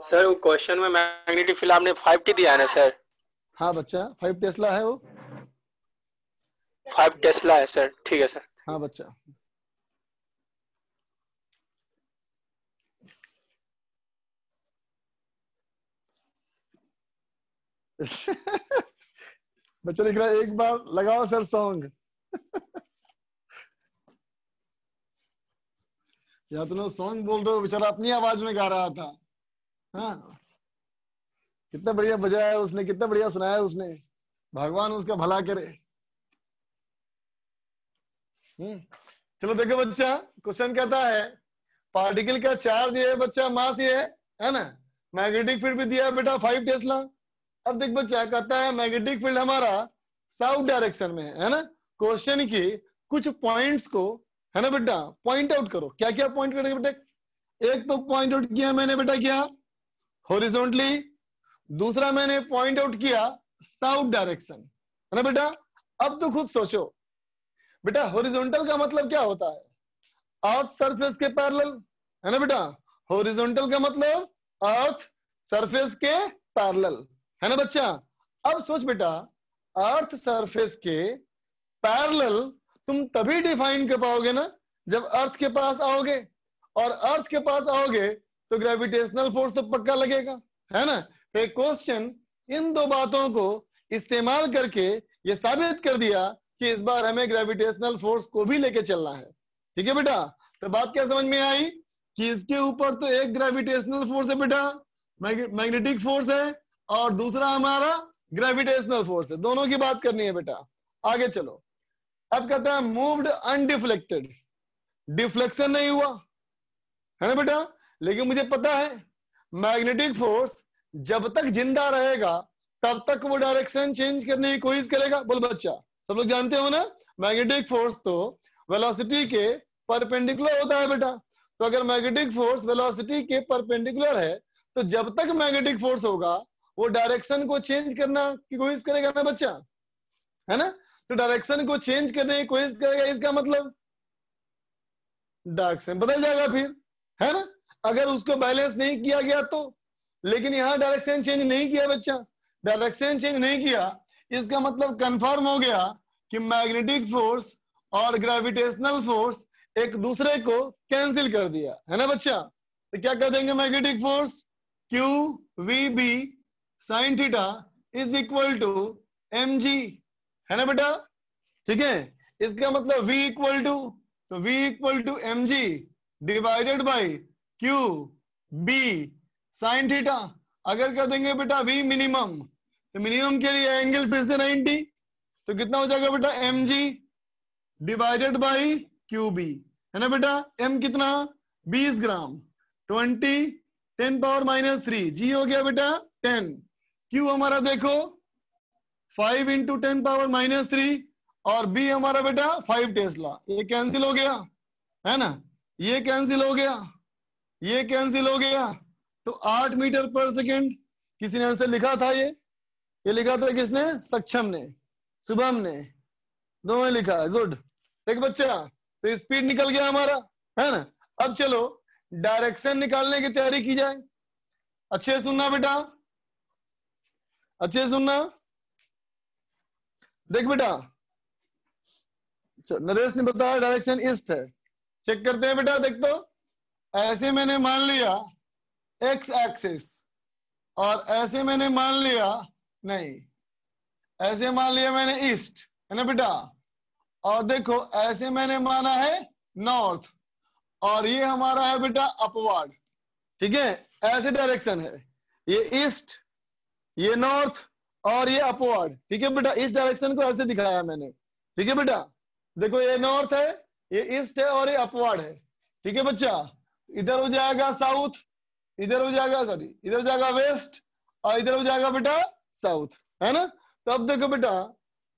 सर वो क्वेश्चन में मैग्नेटिक फील्ड आपने 5T दिया है ना सर? हाँ बच्चा, 5 टेस्ला है वो। 5 टेस्ला है सर, ठीक है सर। हाँ बच्चा। बच्चा लिख रहा है एक बार लगाओ सर सॉन्ग। या तो सॉन्ग बोल रहे हो, बेचारा अपनी आवाज में गा रहा था। हाँ, कितना बढ़िया बजाया उसने, कितना बढ़िया सुनाया उसने। भगवान उसका भला करे। चलो देखो बच्चा, क्वेश्चन कहता है पार्टिकल का चार्ज ये है बच्चा, मास ये है ना। मैग्नेटिक फील्ड भी दिया है बेटा 5 टेस्ला। अब देख बच्चा, कहता है मैग्नेटिक फील्ड हमारा साउथ डायरेक्शन में है ना। क्वेश्चन की कुछ पॉइंट्स को, है ना बेटा, पॉइंट आउट करो। क्या क्या पॉइंट करेंगे बेटा? एक तो पॉइंट आउट किया मैंने बेटा, क्या हॉरिजॉन्टली। दूसरा मैंने पॉइंट आउट किया साउथ डायरेक्शन, है ना बेटा। अब तो खुद सोचो बेटा, हॉरिजॉन्टल का मतलब क्या होता है? अर्थ सरफेस के पैरेलल, है ना बेटा। हॉरिजॉन्टल का मतलब अर्थ सरफेस के पैरेलल, है ना बच्चा। अब सोच बेटा, अर्थ सरफेस के पैरेलल तुम तभी डिफाइन कर पाओगे ना जब अर्थ के पास आओगे, और अर्थ के पास आओगे तो ग्रेविटेशनल फोर्स तो पक्का लगेगा, है ना। तो क्वेश्चन इन दो बातों को इस्तेमाल करके ये साबित कर दिया कि इस बार हमें ग्रेविटेशनल फोर्स को भी लेके चलना है। ठीक है बेटा, तो बात क्या समझ में आई कि इसके ऊपर तो एक ग्रेविटेशनल फोर्स है बेटा, मैग्नेटिक फोर्स है, और दूसरा हमारा ग्रेविटेशनल फोर्स है। दोनों की बात करनी है बेटा। आगे चलो। अब कहता है मूव्ड अनडिफ्लेक्टेड, डिफ्लेक्शन नहीं हुआ, है ना बेटा। लेकिन मुझे पता है मैग्नेटिक फोर्स जब तक जिंदा रहेगा तब तक वो डायरेक्शन चेंज करने की कोशिश करेगा। बोल बच्चा, सब लोग जानते हो ना, मैग्नेटिक फोर्स तो वेलोसिटी के परपेंडिकुलर होता है बेटा। तो अगर मैग्नेटिक फोर्स वेलोसिटी के परपेंडिकुलर है तो जब तक मैग्नेटिक फोर्स होगा वो डायरेक्शन को चेंज करना की कोशिश करेगा ना बच्चा, है ना। तो डायरेक्शन को चेंज करने की कोशिश करेगा, इसका मतलब डायरेक्शन बदल जाएगा फिर, है ना। अगर उसको बैलेंस नहीं किया गया तो, लेकिन यहां डायरेक्शन चेंज नहीं किया बच्चा, डायरेक्शन चेंज नहीं किया, इसका मतलब कंफर्म हो गया कि मैग्नेटिक फोर्स और ग्रेविटेशनल फोर्स एक दूसरे को कैंसिल कर दिया, है ना बच्चा। तो क्या कर देंगे, magnetic force Q V B sine theta is equal to mg, है ना बेटा। ठीक है, इसका मतलब v इक्वल टू, तो v equal to mg divided by q b sine theta. अगर कर देंगे बेटा v मिनिमम, तो मिनिमम के लिए एंगल फिर से 90, तो कितना हो जाएगा बेटा mg डिवाइडेड बाई QB, है ना बेटा। m कितना 20 ग्राम, 20 10⁻³ g हो गया बेटा 10, q हमारा देखो 5 × 10⁻³ और b हमारा बेटा 5 टेस्ला। ये कैंसिल हो गया, है ना, ये कैंसिल हो गया, ये कैंसिल हो गया, तो 8 मीटर पर सेकेंड। किसी ने आंसर लिखा था, ये लिखा था किसने? सक्षम ने, शुभम ने, दोनों ने लिखा है। गुड। एक बच्चा, तो स्पीड निकल गया हमारा, है ना। अब चलो डायरेक्शन निकालने की तैयारी की जाए। अच्छे से सुनना बेटा, अच्छे से सुनना। देख बेटा, नरेश ने बताया डायरेक्शन ईस्ट है। चेक करते हैं बेटा, देख तो ऐसे मैंने मान लिया एक्स एक्सिस और ऐसे मैंने मान लिया, नहीं ऐसे मान लिया मैंने ईस्ट, है ना बेटा। और देखो ऐसे मैंने माना है नॉर्थ और ये हमारा है बेटा अपवर्ड, ठीक है। ऐसे डायरेक्शन है, ये ईस्ट, ये नॉर्थ और ये अपवर्ड, ठीक है बेटा। इस डायरेक्शन को ऐसे दिखाया मैंने, ठीक है बेटा। देखो ये नॉर्थ है, ये ईस्ट है और ये अपवर्ड है, ठीक है बच्चा। इधर हो जाएगा साउथ, इधर हो जाएगा सॉरी इधर हो जाएगा वेस्ट और इधर हो जाएगा बेटा साउथ, है ना। तो अब देखो बेटा,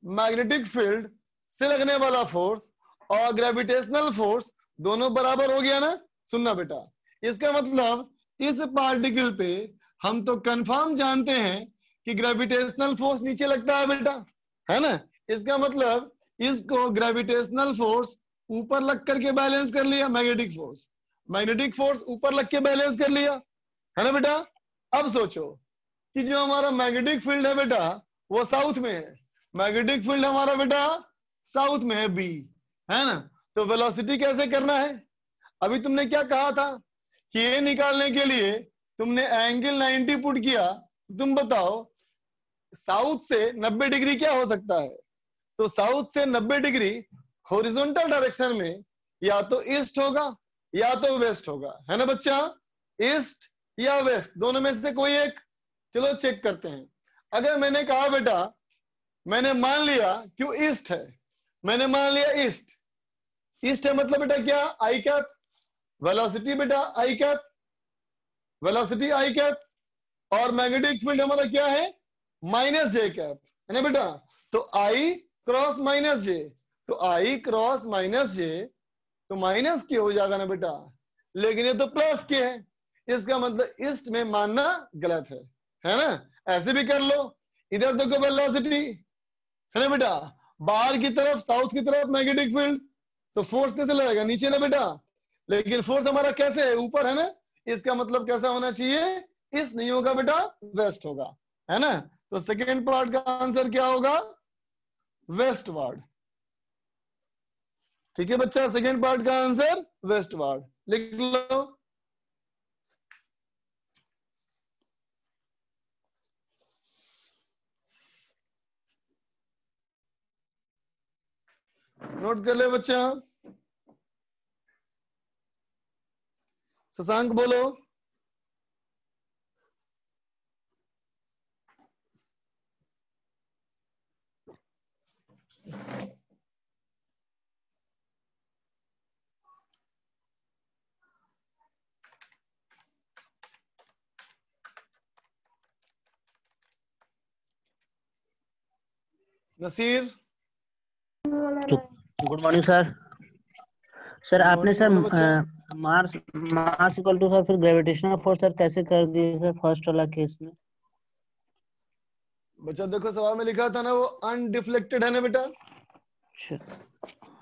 मैग्नेटिक फील्ड से लगने वाला फोर्स और ग्रेविटेशनल फोर्स दोनों बराबर हो गया ना। सुनना बेटा, इसका मतलब इस पार्टिकल पे हम तो कंफर्म जानते हैं कि ग्रेविटेशनल फोर्स नीचे लगता है बेटा, है ना। इसका मतलब इसको ग्रेविटेशनल फोर्स ऊपर लग करके बैलेंस कर लिया, मैग्नेटिक फोर्स ऊपर लग के बैलेंस कर लिया, है ना बेटा। अब सोचो कि जो हमारा मैग्नेटिक फील्ड है बेटा वो साउथ में है, मैग्नेटिक फील्ड हमारा बेटा साउथ में है बी, है ना। तो वेलोसिटी कैसे करना है? अभी तुमने क्या कहा था कि ये निकालने के लिए तुमने एंगल 90 पुट किया। तुम बताओ साउथ से 90 डिग्री क्या हो सकता है? तो साउथ से 90 डिग्री हॉरिजॉन्टल डायरेक्शन में या तो ईस्ट होगा या तो वेस्ट होगा, है ना बच्चा। ईस्ट या वेस्ट, दोनों में से कोई एक। चलो चेक करते हैं। अगर मैंने कहा बेटा, मैंने मान लिया क्यों ईस्ट है, मैंने मान लिया ईस्ट, ईस्ट है मतलब बेटा क्या? आई कैप, वेलोसिटी बेटा आई कैप, वेलोसिटी आई कैप, और मैग्नेटिक फील्ड हमारा क्या है? माइनस जे कैप, है ना बेटा। तो आई क्रॉस माइनस जे, तो आई क्रॉस माइनस जे, तो माइनस के हो जाएगा ना बेटा, लेकिन ये तो प्लस के है। इसका मतलब ईस्ट में मानना गलत है ना। ऐसे भी कर लो, इधर देखो वेलोसिटी, है ना बेटा, बाहर की तरफ साउथ की तरफ मैग्नेटिक फील्ड, तो फोर्स कैसे लगेगा? नीचे ना बेटा, लेकिन फोर्स हमारा कैसे है? ऊपर, है ना। इसका मतलब कैसा होना चाहिए? ईस्ट नहीं होगा बेटा, वेस्ट होगा, है ना। तो सेकेंड पार्ट का आंसर क्या होगा? वेस्ट वार्ड, ठीक है बच्चा। सेकेंड पार्ट का आंसर वेस्ट वार्ड लिख लो। नोट कर ले बच्चा। शशांक बोलो। Naseer. Good morning sir. Sir आपने sir mass equal to sir फिर ग्रेविटेशनल फोर्स सर कैसे कर दिए सर फर्स्ट वाला केस में? बच्चा देखो सवाल में लिखा था ना, वो अनडिफ्लेक्टेड है ना बेटा।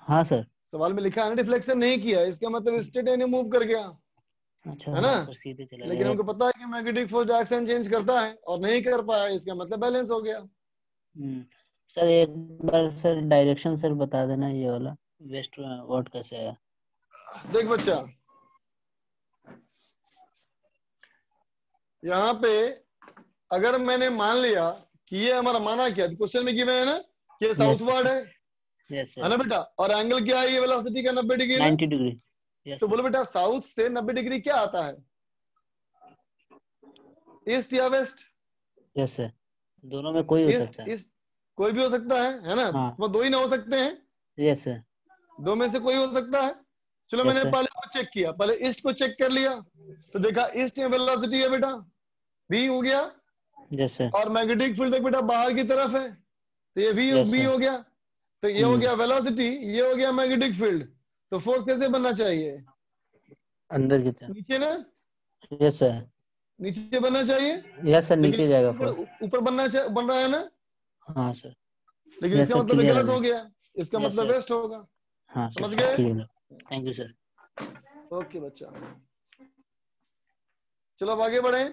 हाँ सर। सवाल में लिखा है ना डिफ्लेक्शन नहीं किया, इसका मतलब स्टेट है मूव कर गया, अच्छा, है ना। सर सीधे चला लेकिन हमको पता है कि मैग्नेटिक फोर्स डायरेक्शन चेंज करता है और नहीं कर पाया, इसका मतलब बैलेंस हो गया। सर एक बार सर डायरेक्शन सर बता देना, ये वाला वेस्ट वर्ड कैसे आया? देख बच्चा, यहाँ पे अगर मैंने मान लिया कि ये हमारा माना क्या क्वेश्चन में गिवन है ना कि ये साउथवर्ड है, है ना बेटा, और एंगल क्या है? ये वेलोसिटी का 90 डिग्री, 90 डिग्री। तो बोलो बेटा साउथ से 90 डिग्री क्या आता है? ईस्ट या वेस्ट? Yes sir. दोनों में कोई हो ईस्ट सकता है। ईस्ट कोई भी हो सकता है ना? हाँ। वो दो ही ना हो सकते हैं, यस सर। दो में से कोई हो सकता है। चलो Yes, मैंने sir. पहले को चेक किया, पहले ईस्ट को चेक कर लिया, तो देखा ईस्ट में वेलोसिटी है बेटा v हो गया, यस सर। और मैग्नेटिक फील्ड देख बेटा बाहर की तरफ है, तो ये v Yes, v sir. हो गया, तो ये हो गया वेलोसिटी, ये हो गया मैग्नेटिक फील्ड। तो फोर्स कैसे बनना चाहिए? अंदर की तरफ। नीचे ना, यस सर। नीचे बनना चाहिए, यस सर, लेकिन नीचे जाएगा ऊपर फोर्स। ऊपर बन रहा है ना, हाँ सर। लेकिन यस इसका सर, मतलब ये क्लियर गलत है। हो गया, इसका Yes, मतलब sir. वेस्ट होगा। हाँ सर, समझ गए? क्लियर है। Thank you sir. ओके बच्चा, चलो अब आगे बढ़े।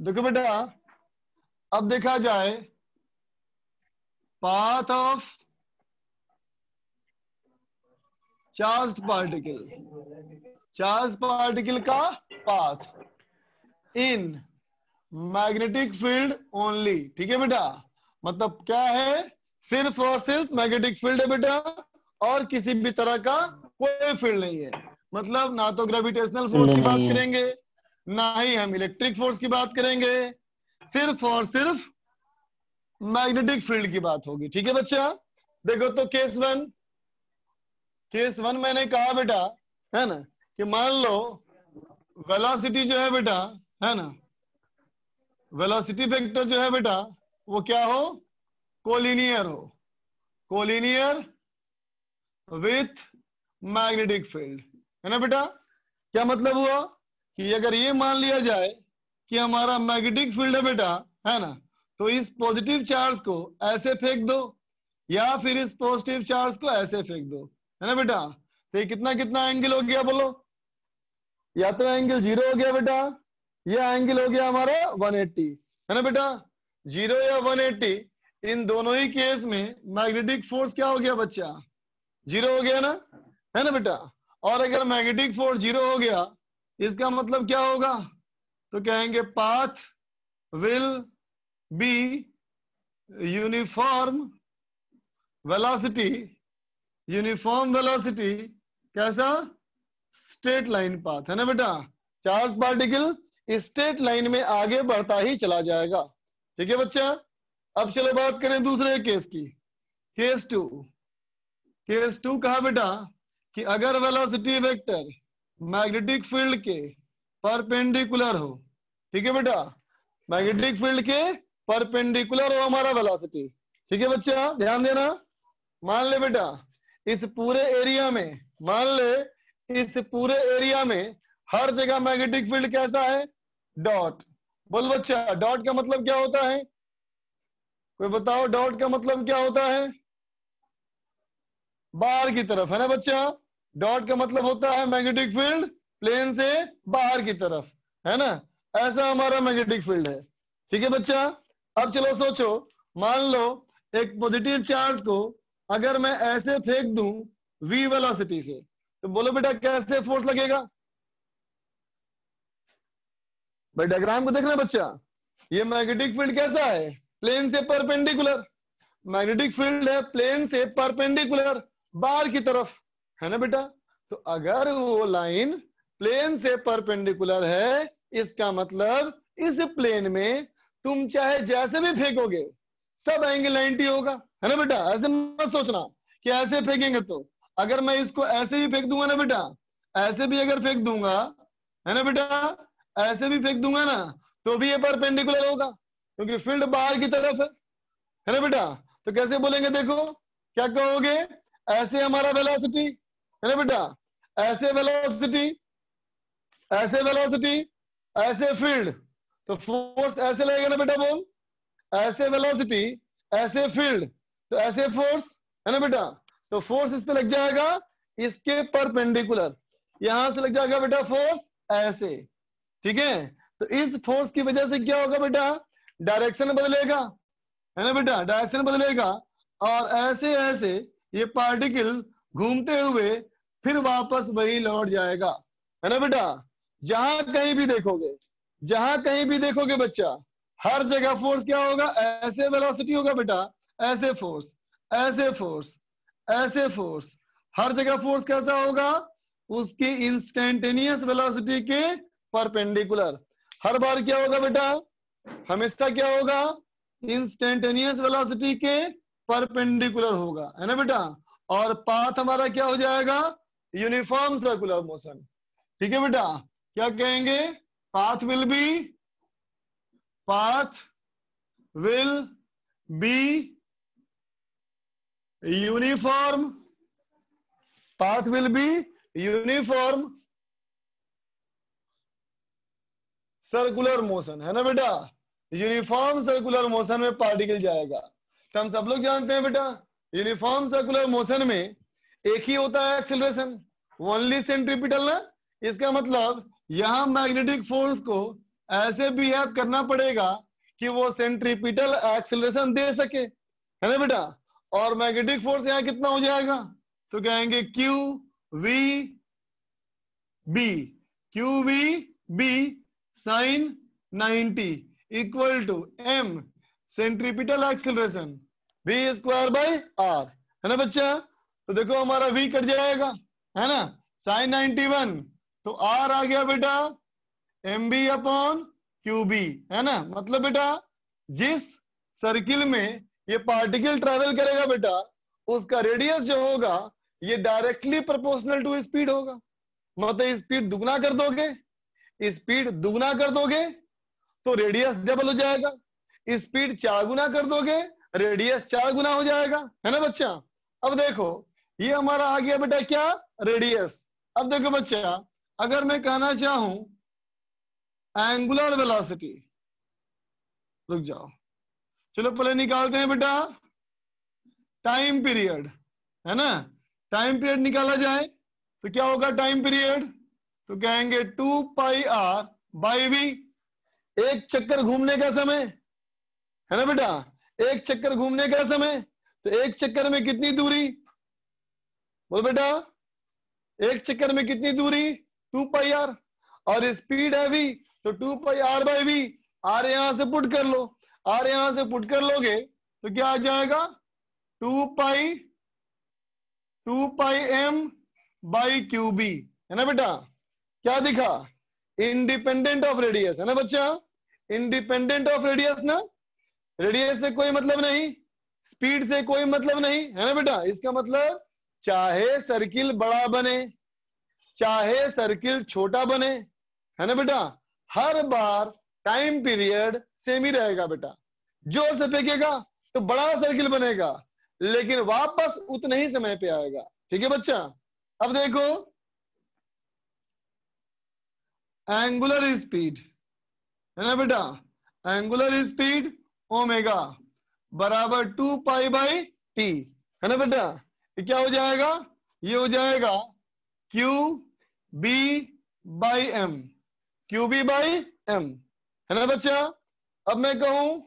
देखो बेटा, अब देखा जाए पाथ ऑफ चार्ज्ड पार्टिकल का path in magnetic field only. ठीक है बेटा, मतलब क्या है? सिर्फ और सिर्फ मैग्नेटिक फील्ड है बेटा, और किसी भी तरह का कोई फील्ड नहीं है। मतलब ना तो ग्रेविटेशनल फोर्स की बात नहीं है। करेंगे, ना ही हम इलेक्ट्रिक फोर्स की बात करेंगे, सिर्फ और सिर्फ मैग्नेटिक फील्ड की बात होगी। ठीक है बच्चा, देखो तो केस वन मैंने कहा बेटा, है ना, कि मान लो वेलोसिटी जो है बेटा, है ना, वेलोसिटी वेक्टर जो है बेटा वो क्या हो? कोलिनियर हो, कोलिनियर विथ मैग्नेटिक फील्ड, है ना बेटा। क्या मतलब हुआ कि अगर ये मान लिया जाए कि हमारा मैग्नेटिक फील्ड है बेटा, है ना, तो इस पॉजिटिव चार्ज को ऐसे फेंक दो, या फिर इस पॉजिटिव चार्ज को ऐसे फेंक दो, है ना बेटा। तो ये कितना कितना एंगल हो गया बोलो? या तो एंगल 0 हो गया बेटा, या एंगल हो गया हमारा 180, है ना बेटा। 0 या 180, इन दोनों ही केस में मैग्नेटिक फोर्स क्या हो गया बच्चा? 0 हो गया ना, है ना बेटा। और अगर मैग्नेटिक फोर्स 0 हो गया, इसका मतलब क्या होगा? तो कहेंगे path will be uniform velocity, uniform velocity कैसा? स्ट्रेट लाइन पाथ, है ना बेटा। चार्ज पार्टिकल स्ट्रेट लाइन में आगे बढ़ता ही चला जाएगा। ठीक है बच्चा। अब चलो बात करें दूसरे केस की, केस टू कहा बेटा कि अगर वेलोसिटी वेक्टर मैग्नेटिक फील्ड के परपेंडिकुलर हो, ठीक है बेटा, मैग्नेटिक फील्ड के परपेंडिकुलर हो हमारा वेलोसिटी। ठीक है बच्चा, ध्यान देना। मान ले बेटा इस पूरे एरिया में, मान ले इस पूरे एरिया में हर जगह मैग्नेटिक फील्ड कैसा है? डॉट। बोल बच्चा, डॉट का मतलब क्या होता है? कोई बताओ, डॉट का मतलब क्या होता है? बाहर की तरफ, है ना बच्चा। डॉट का मतलब होता है मैग्नेटिक फील्ड प्लेन से बाहर की तरफ, है ना। ऐसा हमारा मैग्नेटिक फील्ड है। ठीक है बच्चा। अब चलो सोचो, मान लो एक पॉजिटिव चार्ज को अगर मैं ऐसे फेंक दूं v वेलोसिटी से, तो बोलो बेटा कैसे फोर्स लगेगा? भाई डायग्राम को देखना बच्चा, ये मैग्नेटिक फील्ड कैसा है? प्लेन से परपेंडिकुलर। मैग्नेटिक फील्ड है प्लेन से परपेंडिकुलर बाहर की तरफ, है ना बेटा। तो अगर वो लाइन प्लेन से परपेंडिकुलर है, इसका मतलब इस प्लेन में तुम चाहे जैसे भी फेंकोगे सब एंगल 90 होगा, है ना बेटा। ऐसे मत सोचना कि ऐसे फेंकेंगे तो, अगर मैं इसको ऐसे भी फेंक दूंगा ना बेटा, ऐसे भी अगर फेंक दूंगा, है ना बेटा, ऐसे भी फेंक दूंगा ना, तो भी ये परपेंडिकुलर होगा क्योंकि फील्ड बाहर की तरफ है ना बेटा। तो कैसे बोलेंगे? देखो क्या कहोगे? ऐसे हमारा वेलोसिटी, है ना बेटा, ऐसे वेलोसिटी, ऐसे वेलोसिटी, ऐसे फील्ड, तो फोर्स ऐसे लगेगा ना बेटा। बोल, ऐसे वेलोसिटी, ऐसे फील्ड, तो ऐसे फोर्स, है ना बेटा। तो फोर्स इस पे लग जाएगा इसके परपेंडिकुलर, यहां से लग जाएगा बेटा फोर्स ऐसे। ठीक है, तो इस फोर्स की वजह से क्या होगा बेटा? डायरेक्शन बदलेगा, है ना बेटा, डायरेक्शन बदलेगा, और ऐसे ऐसे ये पार्टिकल घूमते हुए फिर वापस वही लौट जाएगा, है ना बेटा। जहां कहीं भी देखोगे, जहां कहीं भी देखोगे बच्चा, हर जगह फोर्स क्या होगा? ऐसे वेलोसिटी होगा बेटा, ऐसे फोर्स, ऐसे फोर्स, ऐसे फोर्स, हर जगह फोर्स कैसा होगा? उसकी इंस्टेंटेनियस वेलोसिटी के परपेंडिकुलर। हर बार क्या होगा बेटा, हमेशा क्या होगा, इंस्टेंटेनियस वेलोसिटी के परपेंडिकुलर होगा, है ना बेटा। और पाथ हमारा क्या हो जाएगा, यूनिफॉर्म सर्कुलर मोशन। ठीक है बेटा, क्या कहेंगे, path will be uniform, path will be uniform circular motion, है ना बेटा। यूनिफॉर्म सर्कुलर मोशन में पार्टिकल जाएगा। तो हम सब लोग जानते हैं बेटा, यूनिफॉर्म सर्कुलर मोशन में एक ही होता है एक्सेलरेशन, ओनली सेंट्रीपिटल ना। इसका मतलब यहां मैग्नेटिक फोर्स को ऐसे बिहेव करना पड़ेगा कि वो सेंट्रीपिटल एक्सेलरेशन दे सके, है ना बेटा। और मैग्नेटिक फोर्स यहाँ कितना हो जाएगा, तो कहेंगे Q V B sine 90 equal to M centripetal acceleration v square by R, है ना बच्चा। तो देखो हमारा v कट जाएगा, है ना, साइन 91, तो r आ गया बेटा mb अपॉन qb, है ना। मतलब बेटा जिस सर्किल में ये पार्टिकल ट्रेवल करेगा बेटा, उसका रेडियस जो होगा ये डायरेक्टली प्रोपोर्शनल टू स्पीड होगा। मतलब स्पीड दुगना कर दोगे, स्पीड दुगना कर दोगे तो रेडियस डबल हो जाएगा, स्पीड 4 गुना कर दोगे रेडियस 4 गुना हो जाएगा, है ना बच्चा। अब देखो ये हमारा आ गया बेटा क्या, रेडियस। अब देखो बच्चा, अगर मैं कहना चाहूं एंगुलर वेलोसिटी, रुक जाओ, चलो पहले निकालते हैं बेटा टाइम पीरियड, है ना। टाइम पीरियड निकाला जाए तो क्या होगा टाइम पीरियड, तो कहेंगे 2 पाई आर बाई वी। एक चक्कर घूमने का समय, है ना बेटा, एक चक्कर घूमने का समय, तो एक चक्कर में कितनी दूरी, बोल बेटा, एक चक्कर में कितनी दूरी 2 पाई आर, और स्पीड है वी, तो 2 पाई आर बाई वी। आर यहां से पुट कर लो, आर यहां से पुट कर लोगे तो क्या आ जाएगा 2 pi M by Q B, है ना बेटा। क्या दिखा, इंडिपेंडेंट ऑफ रेडियस, है ना बच्चा, इंडिपेंडेंट ऑफ रेडियस ना। रेडियस से कोई मतलब नहीं, स्पीड से कोई मतलब नहीं, है ना बेटा। इसका मतलब चाहे सर्किल बड़ा बने चाहे सर्किल छोटा बने, है ना बेटा, हर बार टाइम पीरियड सेम ही रहेगा बेटा। जोर से फेंकेगा तो बड़ा सर्किल बनेगा, लेकिन वापस उतने ही समय पे आएगा। ठीक है बच्चा। अब देखो एंगुलर स्पीड, है ना बेटा, एंगुलर स्पीड ओमेगा बराबर 2 पाई बाई टी, है ना बेटा। ये क्या हो जाएगा, ये हो जाएगा Q B by M, Q B by M, है ना बच्चा। अब मैं कहूं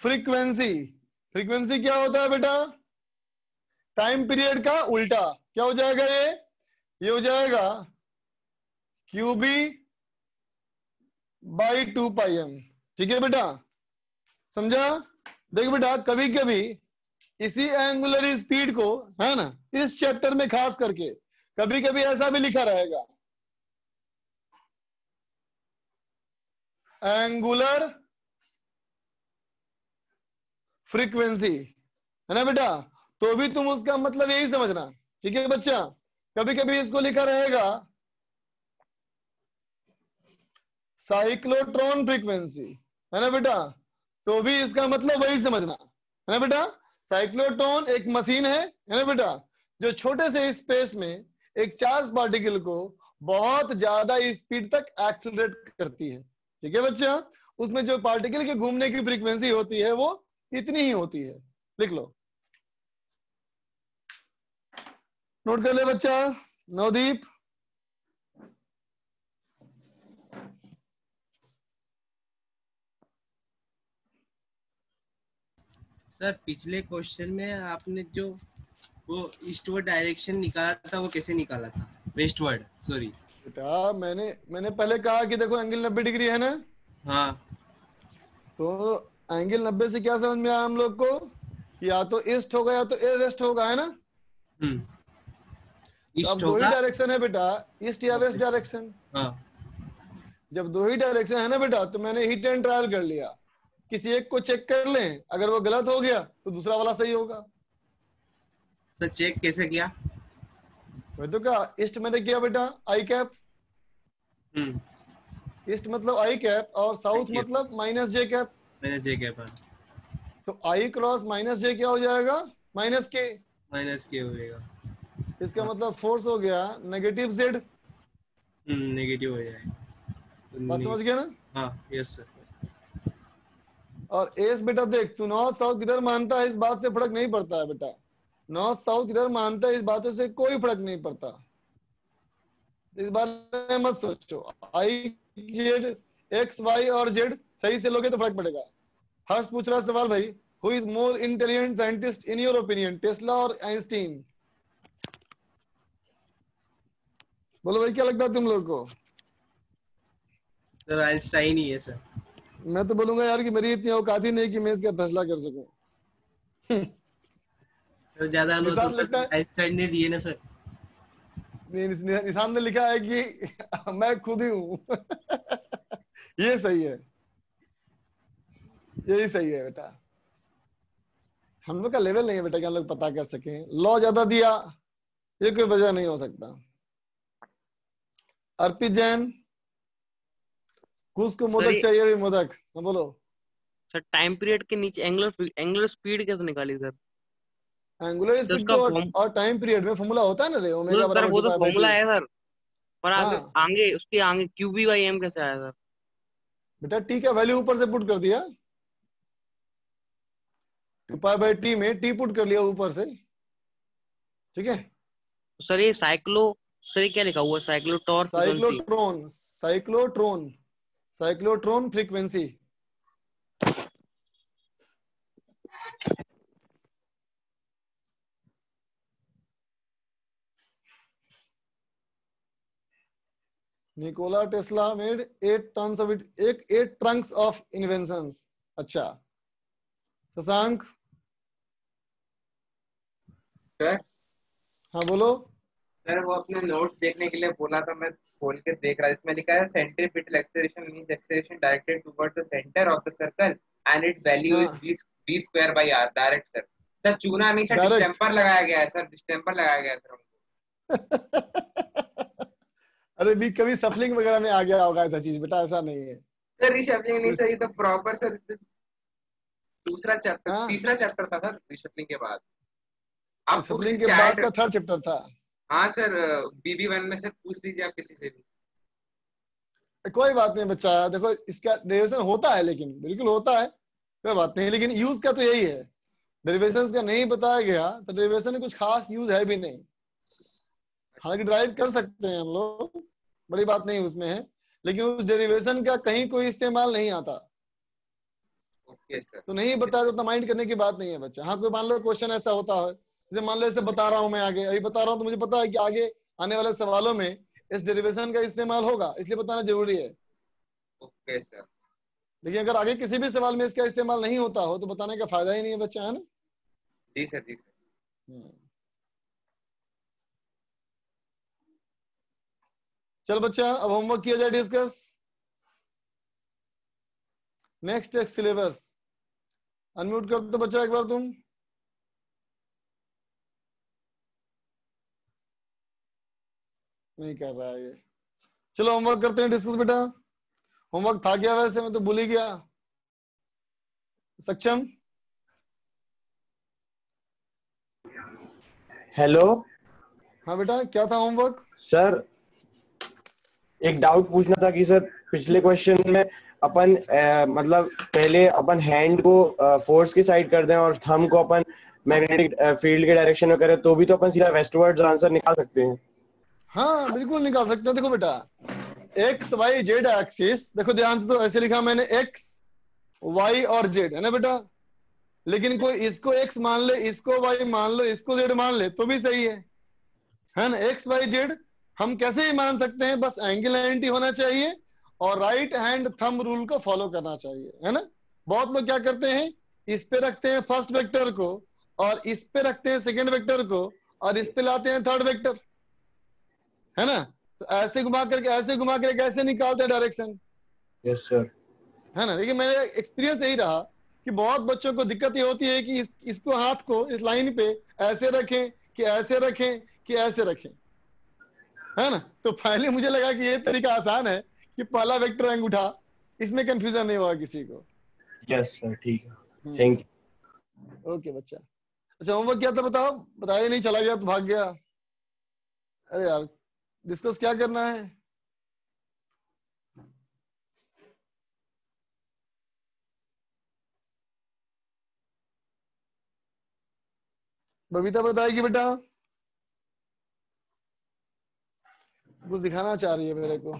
फ्रीक्वेंसी, फ्रीक्वेंसी क्या होता है बेटा, टाइम पीरियड का उल्टा। क्या हो जाएगा ये हो जाएगा Q B by 2 pi M. ठीक है बेटा, समझा। देख बेटा कभी कभी इसी एंगुलर स्पीड को, है ना, इस चैप्टर में खास करके कभी कभी ऐसा भी लिखा रहेगा एंगुलर फ्रीक्वेंसी, है ना बेटा, तो भी तुम उसका मतलब यही समझना। ठीक है बच्चा, कभी कभी इसको लिखा रहेगा साइक्लोट्रॉन फ्रीक्वेंसी, है ना बेटा, तो भी इसका मतलब वही समझना, है ना बेटा। साइक्लोट्रॉन एक मशीन है ना बेटा, जो छोटे से स्पेस में एक चार्ज पार्टिकल को बहुत ज्यादा स्पीड तक एक्सीलरेट करती है। ठीक है बच्चा, उसमें जो पार्टिकल के घूमने की फ्रीक्वेंसी होती है वो इतनी ही होती है। लिख लो, नोट कर ले बच्चा। नवदीप, सर पिछले क्वेश्चन में आपने जो वो ईस्टवर्ड डायरेक्शन निकाला था वो कैसे निकाला था, वेस्टवर्ड, सॉरी बेटा मैंने पहले कहा कि देखो एंगल 90 डिग्री है ना। हाँ, तो एंगल 90 से क्या समझ में आया हम लोग को, या तो ईस्ट होगा या तो वेस्ट होगा, है ना। तो अब दो ही डायरेक्शन है बेटा, ईस्ट या वेस्ट डायरेक्शन। जब दो ही डायरेक्शन है ना बेटा, तो मैंने हिट एंड ट्रायल कर लिया, किसी एक को चेक कर लें, अगर वो गलत हो गया तो दूसरा वाला सही होगा। सर चेक कैसे किया? वही तो क्या, ईस्ट मैंने किया बेटा आई कैप, ईस्ट मतलब आई कैप, और साउथ मतलब माइनस जे कैप। माइनस जे कैप, तो आई क्रॉस माइनस जे क्या हो जाएगा? माइनस के। माइनस के होएगा, इसका मतलब फोर्स हो गया नेगेटिव जेड। नेगेटिव हो जाएगा। बात समझ गया ना? हाँ यस सर। और एस बेटा देख, तू नॉर्थ साउथ किधर मानता है इस बात से फर्क नहीं पड़ता है बेटा, नॉर्थ साउथ किधर मानता है इस बातों से कोई फर्क नहीं पड़ता, इस बारे में मत सोचो। आई जेड एक्स वाई और जेड सही से लोगे तो फर्क पड़ेगा। हर्ष पूछ रहा सवाल भाई, who is more intelligent scientist in your opinion, Tesla और आइंस्टीन? बोलो भाई क्या लगता है तुम लोग को? सर आइंस्टाइन ही है सर। मैं तो बोलूंगा यार कि मेरी इतनी औकात ही नहीं कि मैं इसका फैसला कर सकूं। सर ज्यादा अनुभव तो आइंस्टाइन ने दिए ना सर। निशान ने लिखा है कि मैं खुद ही हूँ। ये सही है, यही सही है बेटा। हम लोग का लेवल नहीं है बेटा कि हम लोग पता कर सके, लॉ ज्यादा दिया ये कोई वजह नहीं हो सकता। अर्पित जैन, कुछ को मोदक चाहिए भी मोदक। हाँ बोलो सर। टाइम पीरियड के नीचे एंगुलर स्पीड कैसे निकाली सर? एंगुलर स्पीड तो और टाइम पीरियड में फॉर्मूला होता है ना रे, ओमेगा बराबर वो तो 2 फॉर्मूला है सर, पर हाँ। आगे उसके आगे क्यूबी बाई एम कैसे आया सर? बेटा टी का वैल्यू ऊपर से पुट कर दिया, 2π/t में टी पुट कर लिया ऊपर से, ठीक है सर। ये सर क्या लिखा हुआ? Cyclotron frequency. Nikola Tesla made 8 trunks of inventions। अच्छा शशांक। सर हाँ बोलो। सर वो अपने नोट्स देखने के लिए बोला था, मैं खोल के देख रहा, इसमें लिखा है centripetal acceleration means acceleration directed towards the centre of the circle and it value is v²/r। Direct sir. Sir चूना नहीं सर, डिस्टेंपर लगाया गया है सर, डिस्टेंपर लगाया गया है सर हमको। अरे भी कभी सफलिंग वगैरह में आ गया होगा ऐसा चीज बेटा, ऐसा नहीं है सर। रिशफलिंग नहीं सर, ये तो प्रॉपर सर दूसरा चैप्टर तीसरा चैप्टर था सर रिशफलिंग के बाद। आप सफलिंग के बाद का थर्ड चैप्टर था। हाँ सर BB1 में से पूछ लीजिए आप किसी से भी। कोई बात नहीं बच्चा, देखो इसका डेरिवेशन होता है, लेकिन बिल्कुल होता है, कोई बात नहीं, लेकिन यूज का तो यही है। डेरिवेशंस का नहीं बताया गया तो डेरिवेशन में कुछ खास यूज है भी नहीं। हालांकि ड्राइव कर सकते हैं हम लोग, बड़ी बात नहीं उसमें है, लेकिन उस डेरिवेशन का कहीं कोई इस्तेमाल नहीं आता। Okay sir. तो नहीं बताया तो उतना माइंड करने की बात नहीं है बच्चा। हाँ कोई मान लो क्वेश्चन ऐसा होता है, जैसे मान लो ऐसे बता रहा हूँ मैं, आगे अभी बता रहा हूँ तो मुझे पता है कि आगे आने वाले सवालों में इस डेरिवेशन का इस्तेमाल होगा, इसलिए बताना जरूरी है। Okay sir. लेकिन अगर आगे किसी भी सवाल में इसका इस्तेमाल नहीं होता हो तो बताने का फायदा ही नहीं है बच्चा, है ना? जी सर, जी सर। चल बच्चा अब होमवर्क किया जाए discuss. Next text syllabus. Unmute कर दो बच्चा एक बार तुम। नहीं कर रहा है ये। चलो होमवर्क करते हैं डिस्कस बेटा। होमवर्क था क्या वैसे, मैं तो भूल ही गया। सक्षम। हेलो। हाँ बेटा क्या था होमवर्क? सर एक डाउट पूछना था कि सर पिछले क्वेश्चन में अपन मतलब पहले अपन हैंड को फोर्स की साइड कर दें और थंब को अपन मैग्नेटिक फील्ड के डायरेक्शन में करें तो भी तो अपन सीधा वेस्टवर्ड्स आंसर निकाल सकते हैं। हाँ बिल्कुल निकाल सकते हैं। देखो बेटा एक्स वाई जेड एक्सिस, देखो ध्यान से, तो ऐसे लिखा मैंने एक्स वाई और जेड, है ना बेटा? लेकिन कोई इसको एक्स मान ले, इसको वाई मान लो, इसको जेड मान ले तो भी सही है ना? एक्स वाई जेड हम कैसे ही मान सकते हैं, बस एंगल 90 होना चाहिए और राइट हैंड थंब रूल को फॉलो करना चाहिए, है ना? बहुत लोग क्या करते हैं, इस पे रखते हैं फर्स्ट वेक्टर को और इस पे रखते हैं सेकंड वेक्टर को और इस पे लाते हैं थर्ड वेक्टर, है ना। तो ऐसे घुमा करके कैसे निकालते हैं डायरेक्शन, यस सर। है ना। लेकिन मेरा एक्सपीरियंस यही रहा कि बहुत बच्चों को दिक्कत ये होती है कि इसको हाथ को इस लाइन पे ऐसे रखें कि ऐसे रखें कि ऐसे रखें, है ना। तो पहले मुझे लगा कि ये तरीका आसान है कि पहला वेक्टर अंगूठा, इसमें कंफ्यूजन नहीं होगा किसी को। यस सर ठीक है, थैंक यू। ओके बच्चा। अच्छा होमवर्क क्या था बताओ, बताया नहीं, चला गया तो भाग गया। अरे यार डिस्कस क्या करना है। बबीता बताएगी बेटा, कुछ दिखाना चाह रही है मेरे को।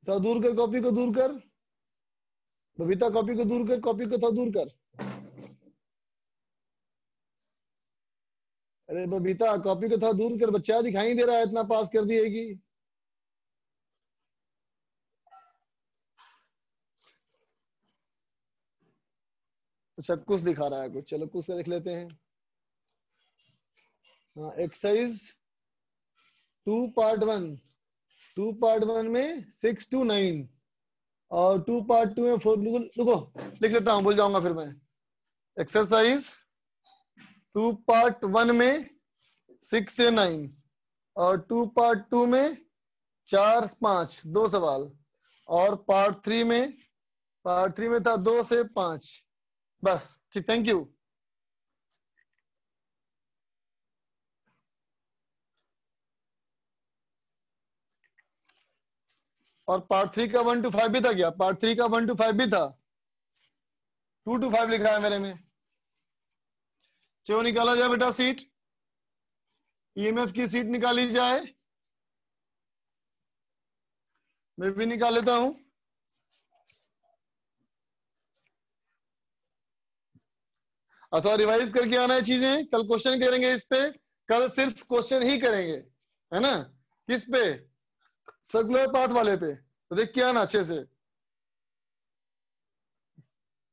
तो दूर कर, कॉपी को दूर कर बबीता, कॉपी को दूर कर, कॉपी को तो दूर कर। अरे बबीता कॉपी को थोड़ा दूर कर, बच्चा दिखाई नहीं दे रहा है, इतना पास कर दिएगी। अच्छा कुछ दिखा रहा है कुछ, चलो कुछ से देख लेते हैं। हाँ एक्सरसाइज 2 पार्ट 1, 2 पार्ट 1 में 6 to 9 और 2 पार्ट 2 में 4। रुको लिख लेता हूँ, भूल जाऊंगा फिर मैं। एक्सरसाइज 2 पार्ट 1 में 6 से 9 और 2 पार्ट 2 में 4 5 2 सवाल, और पार्ट 3 में था 2 से 5 बस। ठीक, थैंक यू। और पार्ट 3 का 1 to 5 भी था क्या? पार्ट 3 का 1 to 5 भी था, 2 to 5 लिखा है मेरे में। चलो निकाला जाए बेटा सीट, ईएमएफ की सीट निकाली जाए। मैं भी निकाल लेता हूं। अथवा रिवाइज करके आना है चीजें, कल क्वेश्चन करेंगे इस पे, कल सिर्फ क्वेश्चन ही करेंगे, है ना। किस पे? सर्कुलर पाथ वाले पे। तो देख के आना अच्छे से,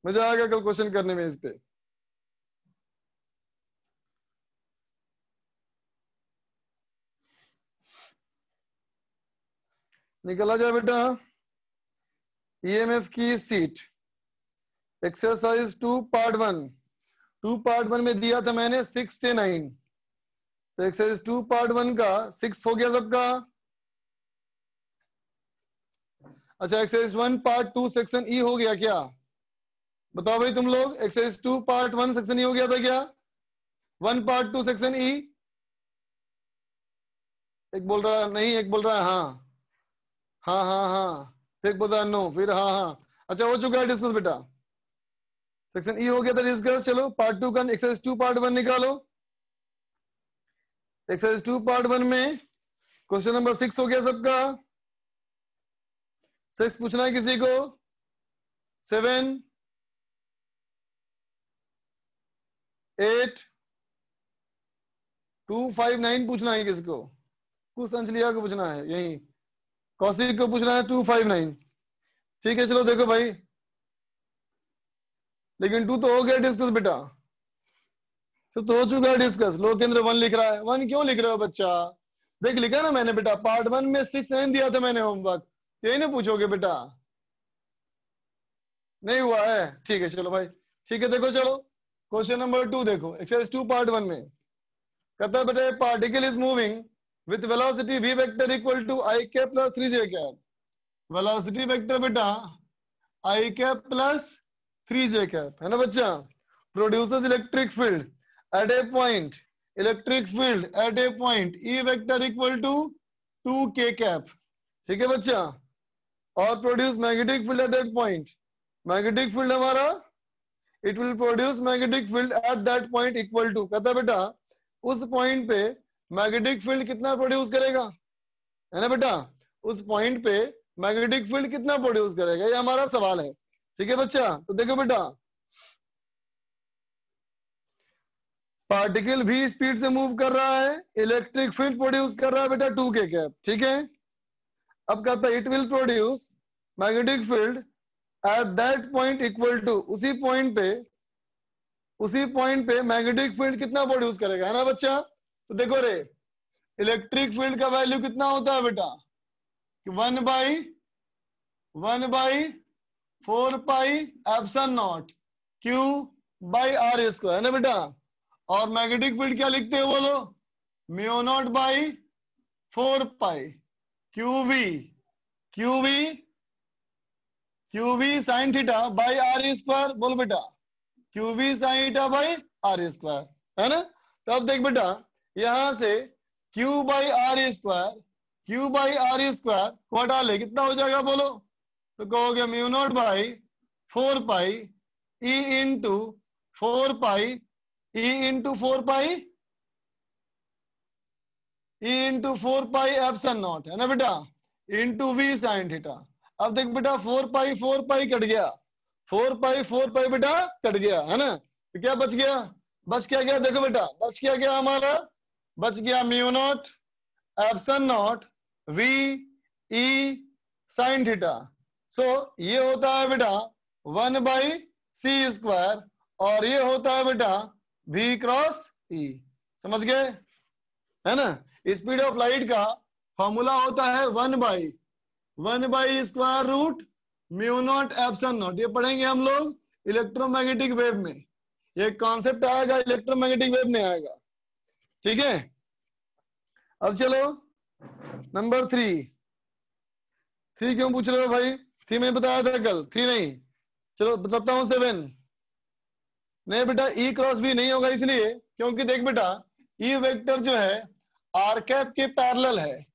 मजा आएगा कल क्वेश्चन करने में इस पे। निकला जाए बेटा ईएमएफ की सीट। एक्सरसाइज 2 पार्ट 1, 2 पार्ट 1 में दिया था मैंने 6 से 9। तो एक्सरसाइज 2 पार्ट 1 का 6 हो गया सबका। अच्छा एक्सरसाइज 1 पार्ट 2 सेक्शन ई हो गया क्या? बताओ भाई तुम लोग, एक्सरसाइज 2 पार्ट 1 सेक्शन ई हो गया था क्या? 1 पार्ट 2 सेक्शन ई। एक बोल रहा है नहीं, एक बोल रहा है हाँ हाँ हाँ हाँ, फिर एक बोल रहा है नो, फिर हाँ हाँ। अच्छा हो चुका है डिस्कस बेटा, सेक्शन ई हो गया था डिस्कस। चलो पार्ट 2 का एक्सरसाइज 2 पार्ट 1 निकालो। एक्सरसाइज 2 पार्ट 1 में क्वेश्चन नंबर 6 हो गया सबका। 6 पूछना है किसी को? 7 8 2 5 9 पूछना है किसको? कुछ अंजलिया को पूछना है, यही कौशिक को पूछना है 2 5 9। ठीक है चलो देखो भाई, लेकिन 2 तो हो गया डिस्कस बेटा, तो हो चुका है डिस्कस। लोकेंद्र 1 लिख रहा है। 1 क्यों लिख रहे हो बच्चा? देख लिखा ना मैंने बेटा, पार्ट 1 में 6 9 दिया था मैंने होमवर्क, यही ना पूछोगे बेटा? नहीं हुआ है? ठीक है चलो भाई, ठीक है देखो चलो क्वेश्चन नंबर 2 देखो। एक्सरसाइज 2 पार्ट 1 में कहता है बेटा particle is moving with velocity v vector equal to i cap plus 3j cap. Velocity vector बेटा i cap plus 3j cap, है ना बच्चा। Produces electric field at a point, electric field at a point e vector equal to 2k cap, ठीक है बच्चा। और produce magnetic field at that point, magnetic field हमारा it will produce magnetic field at that point equal to, कहता है बेटा उस point पे मैग्नेटिक फील्ड कितना प्रोड्यूस करेगा, है ना बेटा। उस पॉइंट पे मैग्नेटिक फील्ड कितना प्रोड्यूस करेगा, ये हमारा सवाल है, ठीक है बच्चा। तो देखो बेटा पार्टिकल भी स्पीड से मूव कर रहा है, इलेक्ट्रिक फील्ड प्रोड्यूस कर रहा है बेटा 2k कैप, ठीक है। अब कहता है it will produce magnetic field at that point equal to, उसी पॉइंट पे उसी पॉइंट पे मैग्नेटिक फील्ड कितना प्रोड्यूस करेगा, है ना बच्चा। तो देखो रे, इलेक्ट्रिक फील्ड का वैल्यू कितना होता है बेटा, 1/4πε0 Q बाई आर स्क्वायर, है ना बेटा। और मैग्नेटिक फील्ड क्या लिखते हो बोलो, μ0/4π QV sine theta by R square, बोलो बेटा QV sine theta by R square, है ना। तो अब देख बेटा, यहां से Q बाई आर स्क्वायर को हटा ले, कितना हो जाएगा बोलो। तो कहोगे μ0/4π E इंटू 4π एप्सिलॉन नॉट, है ना बेटा, इंटू V साइन थीटा। अब देख बेटा 4π कट गया, 4π बेटा कट गया, है ना। तो क्या बच गया, बच क्या गया, देखो बेटा बच क्या गया हमारा, बच गया μ0 epsilon not V E sine theta. So ये होता है बेटा 1/c², और ये होता है बेटा V क्रॉस E, समझ गए, है ना। स्पीड ऑफ लाइट का फॉर्मूला होता है 1/√μ0 एप्सिलॉन नॉट। ये पढ़ेंगे हम लोग इलेक्ट्रोमैग्नेटिक वेव में, ये कॉन्सेप्ट आएगा इलेक्ट्रोमैग्नेटिक वेव में आएगा, ठीक है। अब चलो नंबर 3 क्यों पूछ रहे हो भाई, 3 मैंने बताया था कल, 3 नहीं, चलो बताता हूं 7। नहीं बेटा E क्रॉस B नहीं होगा, इसलिए क्योंकि देख बेटा E वेक्टर जो है आर कैप के पैरेलल है,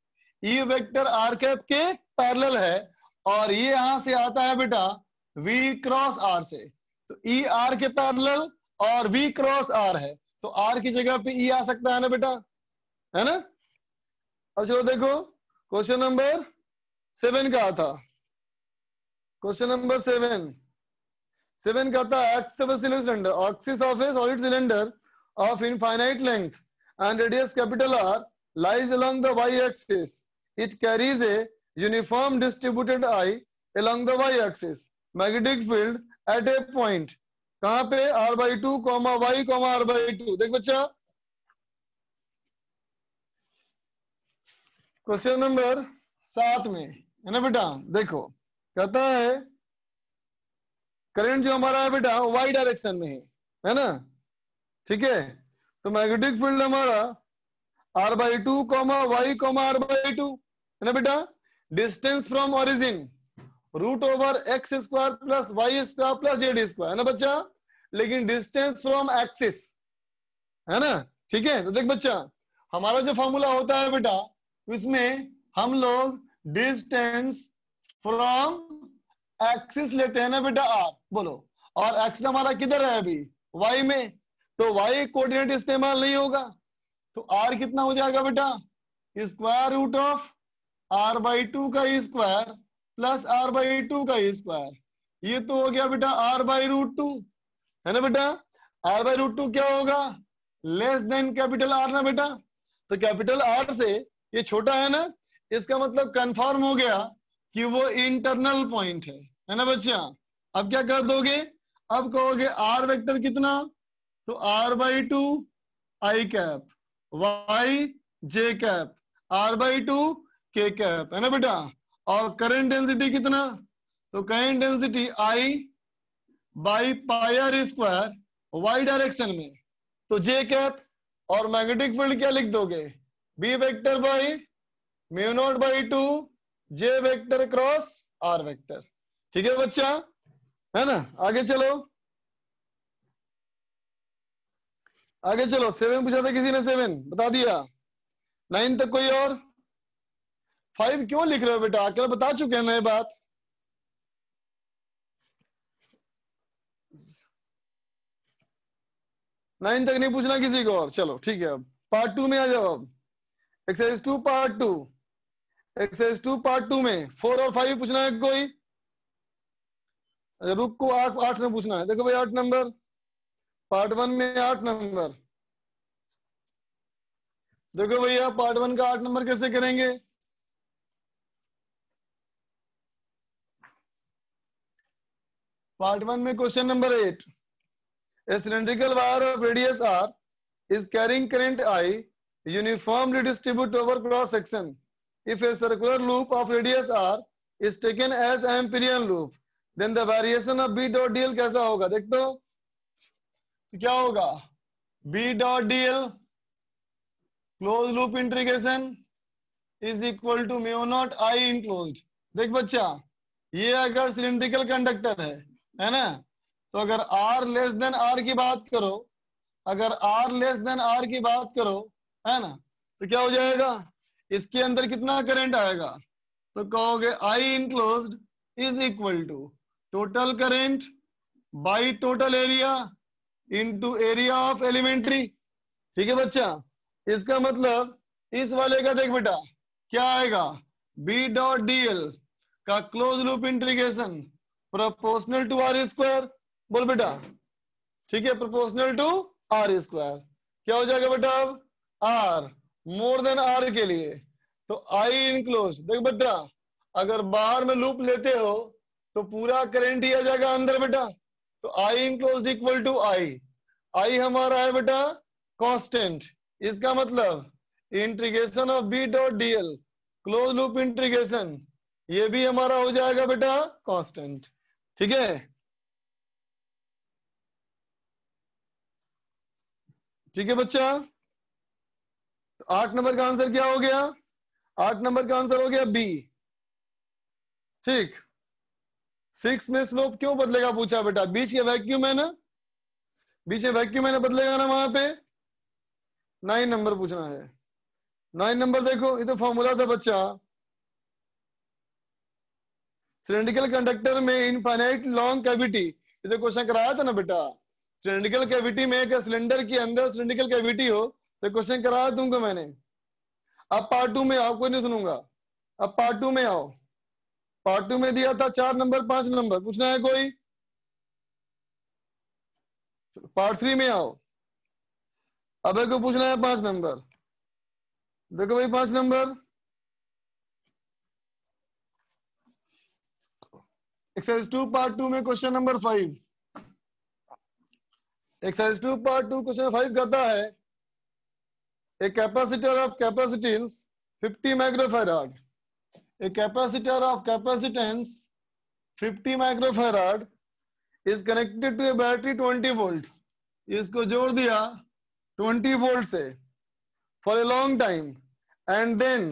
E वेक्टर आर कैप के पैरेलल है, और ये यहां से आता है बेटा V क्रॉस R से। तो E R के पैरेलल और V क्रॉस R है, तो R की जगह पे E आ सकता है ना बेटा, है ना। अब चलो देखो क्वेश्चन नंबर 7 का था, क्वेश्चन नंबर 7 का था axis of A solid cylinder of infinite length and radius capital R lies along the y-axis. It carries a uniform distributed I along the y-axis. Magnetic field at a point. कहाँ पे r/2, y, r/2। देख बच्चा question number 7 में, है ना बेटा। देखो कहता है करंट जो हमारा है बेटा y डायरेक्शन में है ना, ठीक है। तो मैग्नेटिक फील्ड हमारा r/2, y, r/2, है ना बेटा। Distance from origin √x² plus y² plus z², है ना बच्चा। लेकिन डिस्टेंस फ्रॉम एक्सिस, है ना, ठीक है। तो देख बच्चा हमारा जो फॉर्मूला होता है बेटा, इसमें हम लोग डिस्टेंस फ्रॉम एक्सिस लेते हैं ना बेटा r, बोलो। और एक्सिस हमारा किधर है अभी, y में, तो y कोऑर्डिनेट इस्तेमाल नहीं होगा। तो r कितना हो जाएगा बेटा, स्क्वायर रूट ऑफ r/2 का स्क्वायर प्लस r/2 का स्क्वायर। ये तो हो गया बेटा r/2, है ना बेटा। r/2 क्या होगा, लेस देन कैपिटल R ना बेटा। तो कैपिटल R से ये छोटा है ना, इसका मतलब कंफर्म हो गया कि वो इंटरनल पॉइंट है ना बच्चा। अब क्या कर दोगे, अब कहोगे R वेक्टर कितना, तो r/2 I cap, y j cap, r/2 k cap, है ना बेटा। और करंट डेंसिटी कितना, तो current density I/πr² y direction में, तो j कैप। और मैग्नेटिक फील्ड क्या लिख दोगे, B vector by μ0/2 j vector cross r vector, ठीक है बच्चा, है ना। आगे चलो, आगे चलो। 7 पूछा था किसी ने, 7 बता दिया। 9 तक कोई और, 5 क्यों लिख रहे हो बेटा, अकेला बता चुके हैं नए बात। नाइन तक नहीं पूछना किसी को और, चलो ठीक है। अब पार्ट 2 में आ जाओ। अब एक्सरसाइज 2 पार्ट 2, एक्सरसाइज 2 पार्ट 2 में 4 और 5 पूछना है कोई। रुक को 8 में पूछना है। देखो भाई 8 नंबर, पार्ट 1 में 8 नंबर। देखो भैया पार्ट 1 का 8 नंबर कैसे करेंगे। पार्ट 1 में question number 8, A cylindrical wire of radius r is carrying current I uniformly distributed over cross section. If a circular loop of radius r is taken as amperian loop, then the variation of B dot dl कैसा होगा? देख दो क्या होगा? B dot dl closed loop integration is equal to mu naught I enclosed. देख बच्चा, ये अगर सिलिंड्रिकल कंडक्टर है ना, तो अगर R लेस देन R की बात करो, अगर R लेस देन R की बात करो, है ना, तो क्या हो जाएगा? इसके अंदर कितना करंट आएगा? तो कहोगे I enclosed is equal to total current by total area into area of elementary. ठीक है बच्चा, इसका मतलब इस वाले का देख बेटा क्या आएगा? B डॉट dl का close loop integration proportional to R square. बोल बेटा, ठीक है, प्रोपोर्शनल टू R स्क्वायर. क्या हो जाएगा बेटा? अब R मोर देन R के लिए तो I इनक्लोज. देख बेटा, अगर बाहर में लूप लेते हो तो पूरा करंट ही आ जाएगा अंदर बेटा. तो I enclose equal to I हमारा है बेटा कांस्टेंट. इसका मतलब integration of B dot dl close loop integration ये भी हमारा हो जाएगा बेटा कांस्टेंट. ठीक है, ठीक है बच्चा. 8 नंबर का आंसर क्या हो गया? 8 नंबर का आंसर हो गया बी. ठीक. 6 में स्लोप क्यों बदलेगा पूछा बेटा? बीच के वैक्यूम है ना, बीच में वैक्यूम है ना, बदलेगा ना वहां पे. 9 नंबर पूछना है. 9 नंबर देखो, ये तो फॉर्मूला था बच्चा. सिलिंड्रिकल कंडक्टर में इनफाइनाइट लॉन्ग कैविटी, ये तो क्वेश्चन कराया था ना बेटा. सिलिंड्रिकल कैविटी में एक सिलेंडर के अंदर सिलिंड्रिकल कैविटी हो तो क्वेश्चन कराया तुमको मैंने. अब पार्ट 2 में आओ, कोई नहीं सुनूंगा. अब पार्ट 2 में आओ. पार्ट 2 में दिया था 4 नंबर 5 नंबर, पूछना है कोई? पार्ट 3 में आओ. अब को पूछना है 5 नंबर. देखो भाई 5 नंबर एक्सरसाइज 2 पार्ट 2 में question number 5. Exercise 2 part 2 question 5 कहता है a capacitor of capacitance 50 microfarad. A capacitor of capacitance 50 microfarad is connected to a battery 20 volt. इसको जोड़ दिया 20 volt से for a long time and then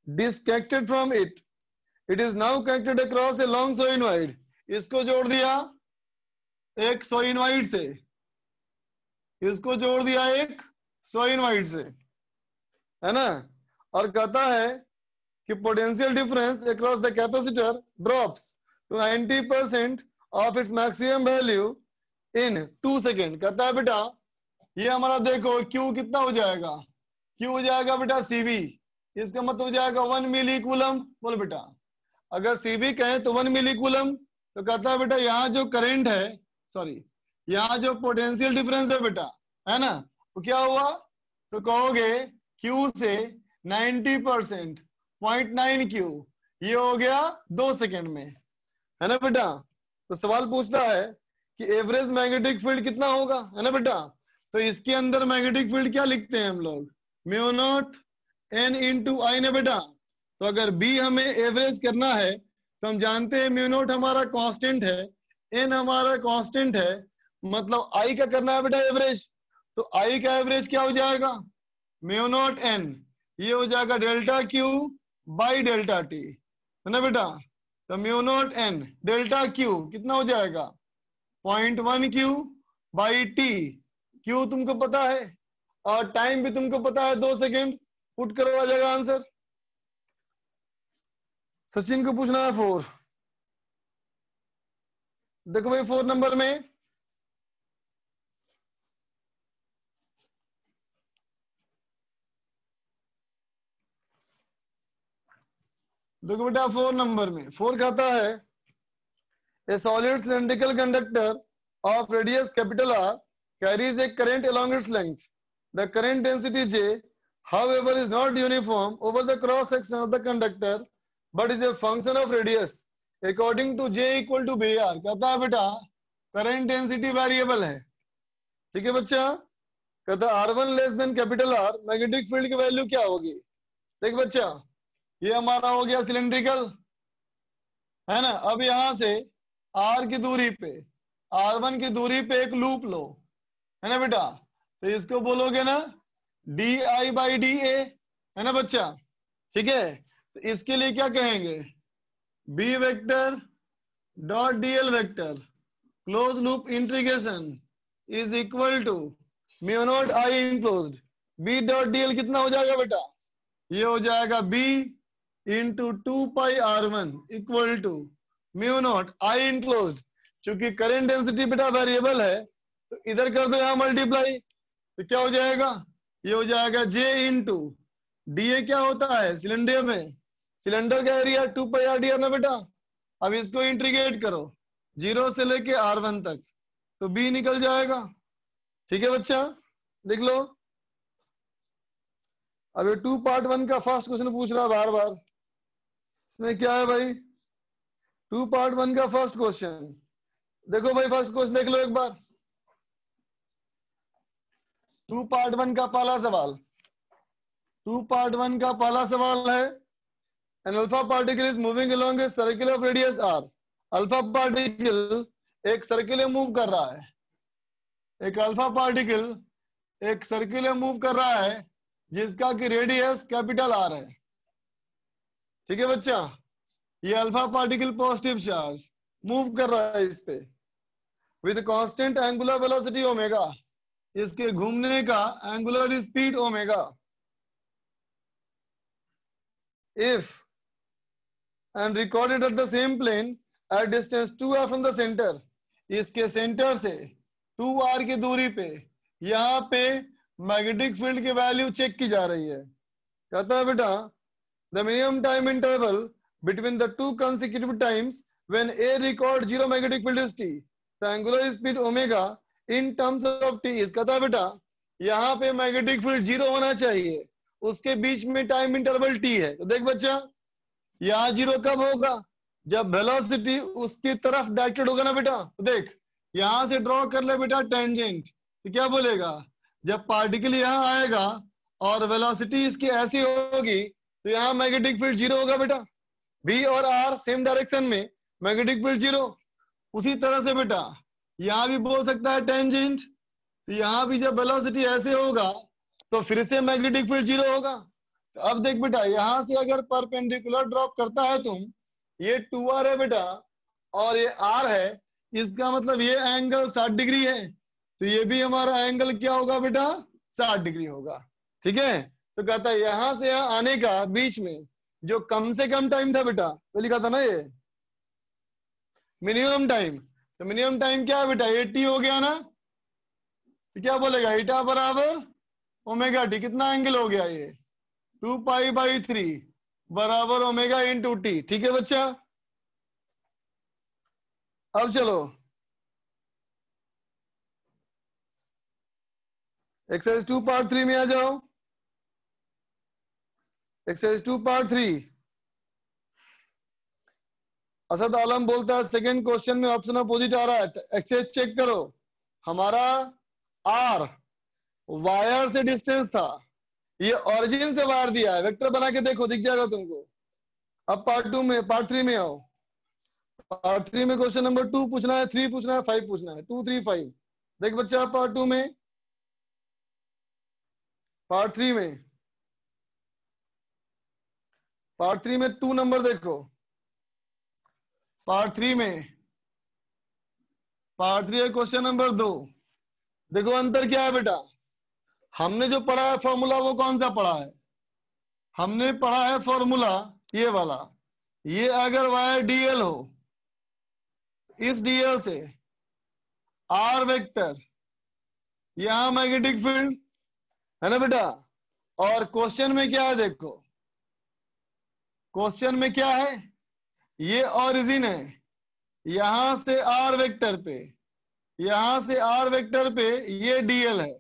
disconnected from it. It is now connected across a long solenoid. इसको जोड़ दिया एक solenoid से, इसको जोड़ दिया एक solenoid से, है ना. और कहता है कि potential difference across the capacitor drops to 90% of its maximum value in 2 second. कहता है बेटा ये हमारा देखो Q कितना हो जाएगा? Q हो जाएगा बेटा CV. इसका मतलब हो जाएगा 1 मिली कूलम. बोल बेटा, अगर CV कहें तो 1 मिली कूलम. तो कहता है बेटा यहाँ जो करंट है, सॉरी यहाँ जो पोटेंशियल डिफरेंस है बेटा, है ना, तो क्या हुआ? तो कहोगे Q से 90% 0.9 Q, ये हो गया 2 सेकेंड में, है ना बेटा. तो सवाल पूछता है कि एवरेज मैग्नेटिक फील्ड कितना होगा, है ना बेटा. तो इसके अंदर मैग्नेटिक फील्ड क्या लिखते हैं हम लोग? म्यू नॉट N इंटू आई ने बेटा. तो अगर B हमें एवरेज करना है तो हम जानते हैं म्यू नॉट हमारा कांस्टेंट है, N हमारा कांस्टेंट है, मतलब I का करना है बेटा एवरेज. तो I का एवरेज क्या हो जाएगा? म्यू नॉट N, ये हो जाएगा delta Q by delta T, है ना बेटा. तो mu naught N delta Q कितना हो जाएगा? 0.1 Q बाई T. Q तुमको पता है और टाइम भी तुमको पता है 2 सेकेंड. पुट करो, आ जाएगा आंसर. सचिन को पूछना है 4. देखो भाई 4 नंबर में देखो बेटा 4 नंबर में 4 कहता है ए solid cylindrical conductor of radius capital R carries a current along its length. The current density J, however, is not uniform over the cross section of the conductor, but is a function of radius according to J equal to BR. कहता है बेटा current density variable है, ठीक है बच्चा, कहता R1 less than capital R, magnetic field की value क्या होगी। देख बच्चा, ये हमारा हो गया सिलेंड्रिकल, है ना। अब यहां से R की दूरी पे, R1 की दूरी पे एक लूप लो, है ना बेटा, तो इसको बोलोगे ना DI/DA, है ना बच्चा। ठीक है, तो इसके लिए क्या कहेंगे, B vector dot DL vector close loop integration is equal to mu naught I enclosed B dot DL कितना हो जाएगा बेटा, ये हो जाएगा B into 2πr1 equal to mu naught I enclosed. चूंकि करंट डेंसिटी बेटा वेरिएबल है तो इधर कर दो यहाँ मल्टीप्लाई, तो क्या हो जाएगा, ये हो जाएगा J इंटू DA क्या होता है सिलेंडर में, सिलेंडर का एरिया 2πr ना बेटा। अब इसको इंटीग्रेट करो 0 से लेके R1 तक, तो B निकल जाएगा। ठीक है बच्चा, देख लो। अब ये 2 पार्ट 1 का फर्स्ट क्वेश्चन पूछ रहा है बार बार, इसमें क्या है भाई, 2 पार्ट 1 का फर्स्ट क्वेश्चन देखो भाई, फर्स्ट क्वेश्चन देख लो एक बार। 2 पार्ट 1 का पहला सवाल, 2 पार्ट 1 का पहला सवाल है, an alpha particle is moving along a circle of radius r। Alpha particle एक सर्किल में मूव कर रहा है, एक अल्फा पार्टिकल एक सर्किल में मूव कर रहा है जिसका कि रेडियस कैपिटल R है। ठीक है बच्चा, ये alpha particle positive charge move कर रहा है इस पे with constant angular velocity omega, इसके घूमने का angular speed omega. If and recorded at the same plane at distance 2r from the centre, इसके सेंटर से 2r की दूरी पे यहाँ पे मैग्नेटिक फील्ड की वैल्यू चेक की जा रही है। कहता है बेटा the minimum time interval between the two consecutive times when A record 0 magnetic field is t, the angular speed omega in terms of t। इसका था बेटा यहाँ पे मैग्नेटिक फील्ड 0 होना चाहिए, उसके बीच में टाइम इंटरवल t है। तो देख बच्चा, यहाँ 0 कब होगा, जब वेलोसिटी उसकी तरफ डायरेक्टेड होगा ना बेटा। तो देख यहां से ड्रॉ कर ले बेटा टेंजेंट, तो क्या बोलेगा, जब पार्टिकल यहाँ आएगा और वेलोसिटी इसकी ऐसी होगी तो यहाँ मैग्नेटिक फील्ड 0 होगा बेटा। B और R सेम डायरेक्शन में, मैग्नेटिक फील्ड 0। उसी तरह से बेटा यहाँ भी बोल सकता है टेंजेंट, तो यहाँ भी जब वेलोसिटी ऐसे होगा तो फिर से मैग्नेटिक फील्ड 0 होगा। तो अब देख बेटा, यहाँ से अगर परपेंडिकुलर ड्रॉप करता है तुम, ये 2r है बेटा और ये r है, इसका मतलब ये एंगल 60 डिग्री है, तो ये भी हमारा एंगल क्या होगा बेटा, 60 डिग्री होगा। ठीक है, तो कहता है यहां से यहाँ आने का बीच में जो कम से कम टाइम था बेटा, तो लिखा था ना ये मिनिमम टाइम, तो मिनिमम टाइम क्या है बेटा, 80 हो गया ना, तो क्या बोलेगा, ईटा बराबर ओमेगा टी, कितना एंगल हो गया ये 2π/3 बराबर ओमेगा इंटू टी। ठीक है बच्चा, अब चलो एक्सरसाइज 2 पार्ट 3 में आ जाओ। एक्सरसाइज 2 पार्ट 3, असद आलम बोलता है सेकंड क्वेश्चन में ऑप्शन अपोजिट आ रहा है, एक्सरसाइज चेक करो। हमारा R वायर से डिस्टेंस था, ये ओरिजिन से वायर दिया है, वेक्टर बना के देखो दिख जाएगा तुमको। अब पार्ट 2 में, पार्ट 3 में आओ। पार्ट 3 में क्वेश्चन नंबर 2 पूछना है, 3 पूछना है, 5 पूछना है, 2 3 5। देख बच्चा पार्ट 2 में, पार्ट 3 में, पार्ट 3 में 2 नंबर देखो। पार्ट 3 में, पार्ट 3 क्वेश्चन नंबर 2 देखो, अंतर क्या है बेटा, हमने जो पढ़ा है फॉर्मूला वो कौन सा पढ़ा है, हमने पढ़ा है फॉर्मूला ये वाला, ये अगर वायर डीएल हो, इस डीएल से आर वेक्टर, यहां मैग्नेटिक फील्ड है ना बेटा, और क्वेश्चन में क्या है देखो, क्वेश्चन में क्या है, ये ओरिजिन है, यहां से आर वेक्टर पे, यहां से आर वेक्टर पे ये डीएल है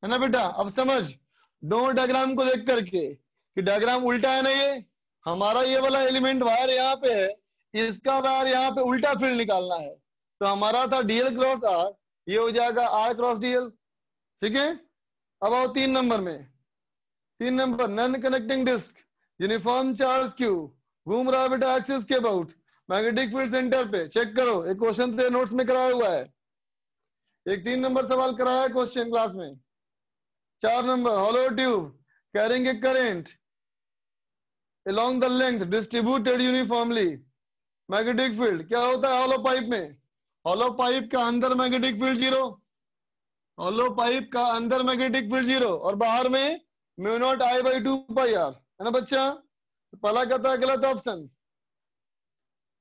ना बेटा। अब समझ दोनों डायग्राम को देख करके कि डायग्राम उल्टा है ना, ये हमारा ये वाला एलिमेंट वायर यहाँ पे है, इसका वायर यहाँ पे उल्टा फील्ड निकालना है, तो हमारा था डीएल क्रॉस आर, ये हो जाएगा R क्रॉस DL। ठीक है, अब आओ 3 नंबर में। 3 number, non connecting disc, uniform charge Q, घूम रहा है बेटा एक्सिस के अबाउट, मैग्नेटिक फील्ड सेंटर पे। चेक करो, एक क्वेश्चन तेरे नोट्स में कराया हुआ है, एक 3 नंबर सवाल कराया है क्वेश्चन क्लास में। 4 number, hollow tube carrying a current along the length distributed uniformly, magnetic field क्या होता है हॉलो पाइप में? हॉलो पाइप का अंदर मैग्नेटिक फील्ड 0, हॉलो पाइप का अंदर मैग्नेटिक फील्ड 0 और बाहर में mu naught I by 2 pi R, है ना बच्चा? पहला कहता है गलत ऑप्शन,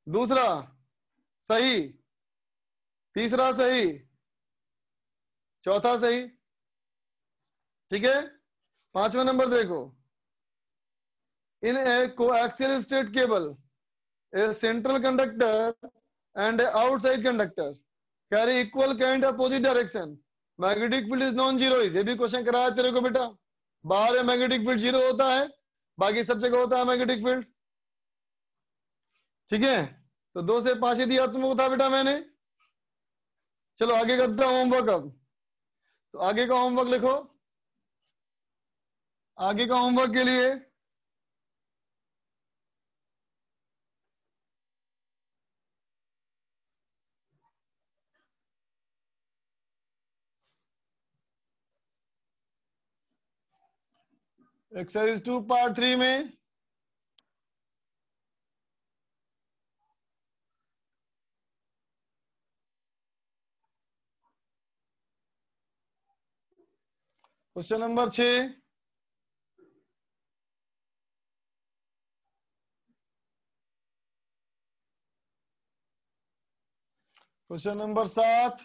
दूसरा सही, तीसरा सही, चौथा सही। ठीक है, 5वां नंबर देखो, in a coaxial straight cable a central conductor and a outside conductor carry equal current opposite direction, magnetic field is non zero. ये भी क्वेश्चन कराया तेरे को बेटा, बाहर है मैग्नेटिक फील्ड 0 होता है, बाकी सब जगह होता है मैग्नेटिक फील्ड। ठीक है, तो 2 से 5 ही दिया तुमको था बेटा मैंने। चलो आगे करता हूं होमवर्क। अब तो आगे का होमवर्क लिखो, आगे का होमवर्क के लिए एक्सरसाइज 2 पार्ट 3 में question number 6, question number 7,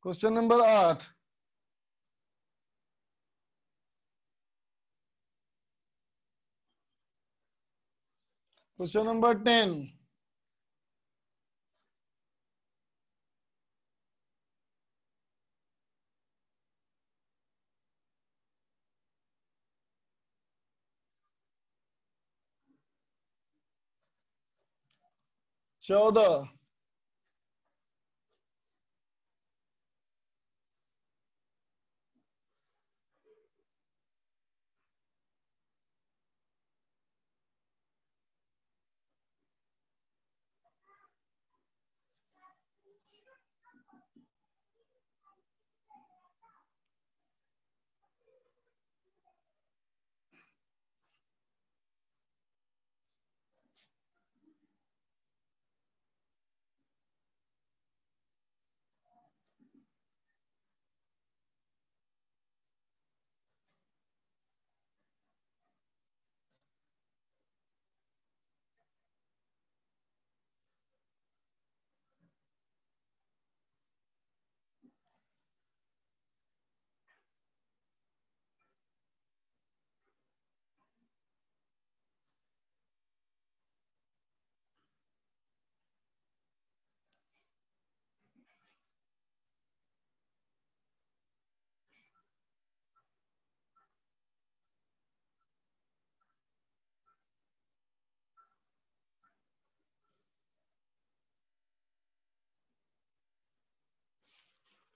question number 8, question number 10, चौदह,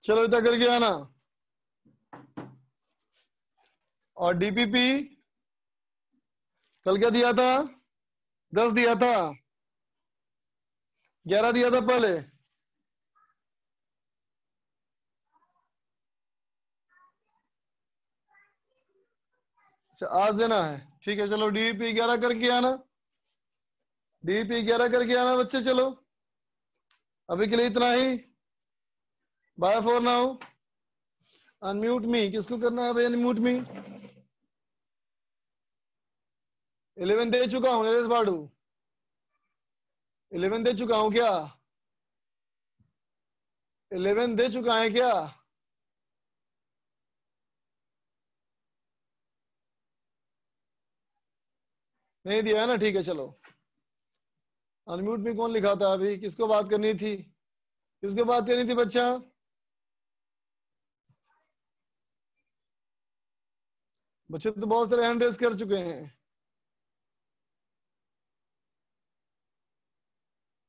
चलो इतना करके आना। और डीपीपी कल क्या दिया था? 10 दिया था, 11 दिया था पहले। अच्छा आज देना है, ठीक है। चलो डीपी 11 करके आना, डीपी 11 करके आना बच्चे। चलो अभी के लिए इतना ही, बाय फॉर नाउ। अनम्यूट मी, किसको करना है भाई अनम्यूट मी? 11 दे चुका हूँ नरेश बाडू, 11 दे चुका हूँ क्या? 11 दे चुका है क्या? नहीं दिया है ना, ठीक है। चलो अनम्यूट में कौन लिखा था अभी? किसको बात करनी थी, किसको बात करनी थी बच्चा? बच्चे तो बहुत सारे हैंड रेस कर चुके हैं।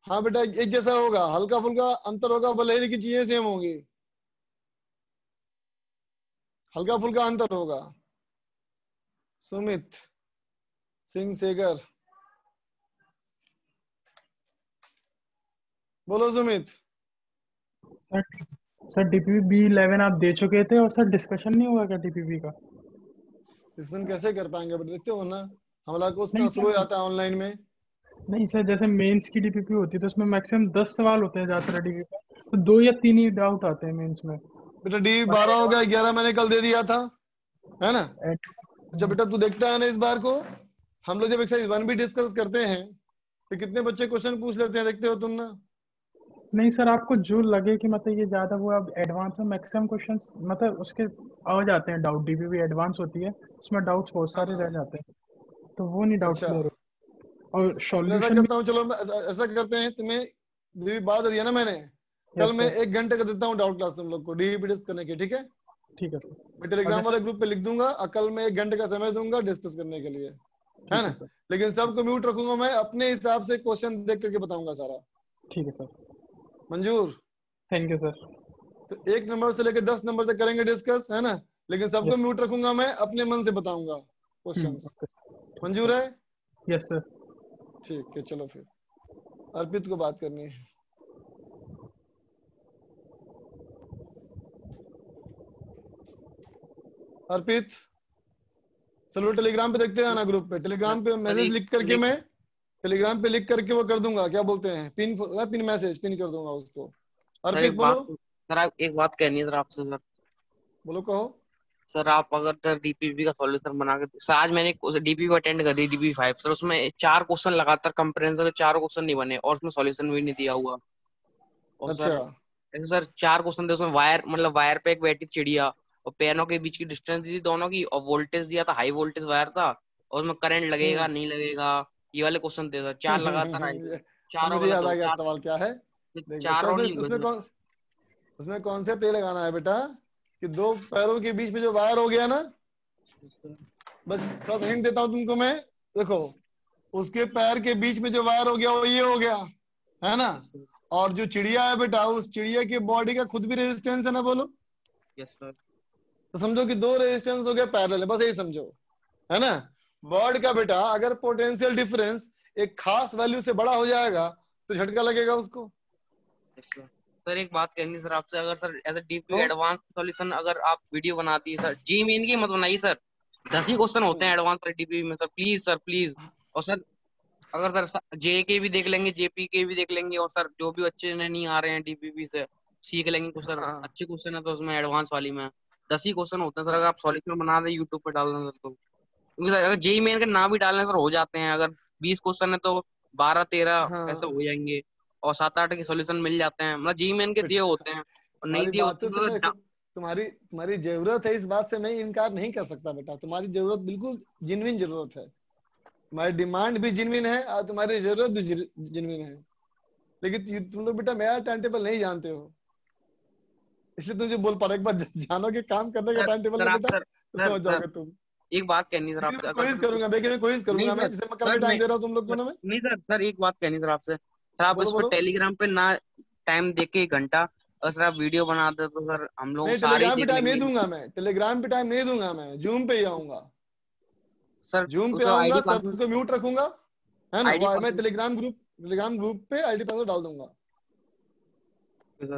हाँ बेटा एक जैसा होगा, हल्का फुल्का अंतर होगा, भले ही की चीजें सेम होंगी। हल्का फुल्का अंतर होगा। सुमित सिंह सेगर, बोलो सुमित। सर डीपीपी B11 आप दे चुके थे और सर डिस्कशन नहीं हुआ क्या डीपीपी का? डिस्कशन कैसे कर पाएंगे, बट देखते हो ना हमारा कोर्स नहीं इतना स्लो सर, आता है ऑनलाइन में। नहीं सर, जैसे मेंस की डीपीपी होती है तो उसमें मैक्सिमम 10 सवाल होते हैं ज्यादातर डीपीपी का, तो 2 या 3 ही डाउट आते हैं मेंस में। बेटा डी 12 हो गया, 11 मैंने कल दे दिया था, है ना। अच्छा बेटा तू देखता है ना इस बार को, हम लोग जब एक्सरसाइज 1 भी डिस्कस करते हैं तो कितने बच्चे क्वेश्चन पूछ लेते हैं, देखते हो तुम ना। नहीं सर, आपको जो लगे कि मतलब ये ज्यादा वो अब एडवांस में मैक्सिमम क्वेश्चंस मतलब उसके आ जाते हैं डाउट, डीपीपी एडवांस होती है उसमें डाउट्स बहुत सारे रह जाते हैं, तो वो नहीं डाउट अच्छा क्लियर हो। और फिर ऐसा सॉल्यूशन करता हूँ, चलो ऐसा करते हैं, तुम्हें डी बात दिया ना मैंने, कल मैं 1 घंटे का देता हूँ डाउट क्लास तुम लोग को डीपीपी डिस्कस करने की, ठीक है। ठीक है सर। मैं टेलीग्राम वाले ग्रुप पे लिख दूंगा, कल मैं 1 घंटे का समय दूंगा डिस्कस करने के लिए, है ना। लेकिन सबको म्यूट रखूंगा, मैं अपने हिसाब से क्वेश्चन देख करके बताऊंगा सारा। ठीक है सर। मंजूर? Thank you sir. तो 1 नंबर से लेकर 10 नंबर तक करेंगे डिस्कस, है ना। लेकिन सबको म्यूट रखूंगा, मैं अपने मन से बताऊंगा क्वेश्चंस। मंजूर है? Yes sir. ठीक है चलो फिर अर्पित को बात करनी है। अर्पित चलो टेलीग्राम पे देखते हैं ना, ग्रुप पे टेलीग्राम पे मैसेज लिख करके, मैं टेलीग्राम पे लिख करके वो कर दूंगा, क्या बोलते हैं, पिन मैसेज पिन कर दूंगा उसको। अर्पित बोलो। सर आप एक बात कहनी है सर आपसे सर। बोलो कहो। सर आप अगर सर डीपीपी का सॉल्यूशन बना के सर, आज मैंने डीपीपी अटेंड कर दी डीपीपी 5 सर, उसमें 4 क्वेश्चन लगातार कंप्रेहेंशन के 4 क्वेश्चन नहीं बने और उसमें सॉल्यूशन भी नहीं दिया हुआ। और अच्छा सर 4 क्वेश्चन थे उसमें, वायर मतलब वायर पे एक बैठी चिड़िया और पैनों के बीच की डिस्टेंस थी दोनों की, और वोल्टेज दिया था, हाई वोल्टेज वायर था, और उसमें करंट लगेगा नहीं लगेगा, ये वाले क्वेश्चन थे सर। 4 लगातार आए थे, चारों मुझे गलत याद आ हो गया गए, सवाल क्या है। देख बच्चा चारों नहीं हुए सर। उसमें कॉन्सेप्ट ये लगाना है बेटा कि 2 पैरों के बीच में जो वायर हो गया ना, बस थोड़ा सा हिंट देता हूँ तुमको मैं, देखो उसके पैर के बीच में जो वायर हो गया वो ये हो गया, है ना। और जो चिड़िया है बेटा, उस चिड़िया की बॉडी का खुद भी रेजिस्टेंस है ना, बोलो। Yes sir. तो समझो कि 2 रेजिस्टेंस हो गया पैरेलल, बस यही समझो, है ना। बॉड का बेटा अगर पोटेंशियल डिफरेंस एक खास वैल्यू से बड़ा हो जाएगा तो झटका लगेगा उसको। सर एक बात कहनी सर आपसे, अगर sir as a DP advance solution अगर आप वीडियो बनाती है सर, जी मेन की मत बनाइए सर, 10 ही क्वेश्चन होते हैं एडवांस डीपी में सर प्लीज। और सर अगर सर जे के भी देख लेंगे, जेपी के भी देख लेंगे, और सर जो भी बच्चे नहीं आ रहे हैं डीपीपी से सीख लेंगे कुछ सर, अच्छे क्वेश्चन है तो उसमें एडवांस वाली में 10 ही क्वेश्चन होते हैं सर। अगर आप सॉल्यूशन बना दे यूट्यूब पे डालना सर, तो क्योंकि सर अगर जेई मेन के ना भी डालने सर हो जाते हैं, अगर 20 क्वेश्चन है तो 12-13 ऐसे हो जाएंगे, और 7-8 के सॉल्यूशन मिल जाते हैं, मतलब जेई मेन के दिए होते हैं और नहीं तुम्हारी दिए होते बातों से मैं तुम्हारी जरूरत है, इस बात से मैं इनकार नहीं कर सकता बेटा, तुम्हारी जरूरत बिल्कुल जिन्विन जरूरत है, तुम्हारी डिमांड भी जिन्विन है और तुम्हारी जरूरत भी जिन्विन है। लेकिन तुम लोग बेटा मेरा टाइम टेबल नहीं जानते हो, इसलिए तुम जो बोल पा रहे, एक बार जानोगे काम करने का टाइम टेबल बेटा तो समझ जाओगे तुम। एक बात कहनी सर आपसे, कोशिश करूंगा मैं जैसे मैं कल भी टाइम दे रहा हूँ तुम लोग को ना। मैं नहीं सर एक बात कहनी सर आपसे, सर आप इस पर टेलीग्राम पे ना टाइम दे के 1 घंटा, और सर आप वीडियो बना दे तो सर हम लोग सारे टेलीग्राम पे टाइम नहीं दूंगा, मैं टेलीग्राम पे टाइम नहीं दूंगा, मैं जूम पे ही आऊंगा सर, जूम पे आऊंगा, सबको म्यूट रखूंगा, है ना। मैं टेलीग्राम ग्रुप पे आईडी पासवर्ड डाल दूंगा,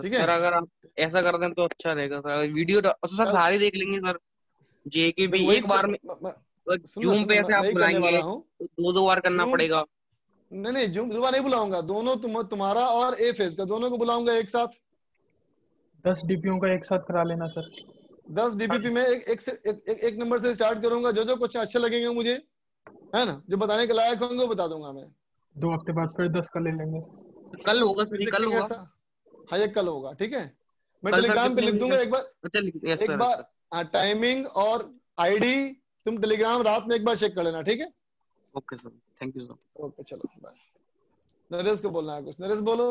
ठीक है। सर अगर आप ऐसा कर दें तो अच्छा रहेगा सर, वीडियो तो सर सारे देख लेंगे सर, जे के भी एक बार में जूम पे ऐसे आप बुलाएंगे तो 2 बार करना पड़ेगा। नहीं जूम 2 बार नहीं बुलाऊंगा, दोनों तुम्हारा और ए फेज का दोनों को बुलाऊंगा एक साथ, 10 डीपीओ का एक साथ करा लेना सर। 10 डीपीपी में एक नंबर से स्टार्ट करूंगा, जो कुछ अच्छे लगेंगे मुझे, है ना, जो बताने के लायक होंगे वो बता दूंगा मैं। 2 हफ्ते बाद फिर 10 कर ले लेंगे। कल होगा सर, कल होगा। हाँ ये कल होगा, ठीक है। मैं टेलीग्राम पे लिख दूंगा एक बार टाइमिंग और आईडी, तुम टेलीग्राम रात में एक बार चेक कर लेना, ठीक है। Okay sir, thank you sir. Okay चलो बाय। नरेश को बोलना है कुछ, नरेश बोलो।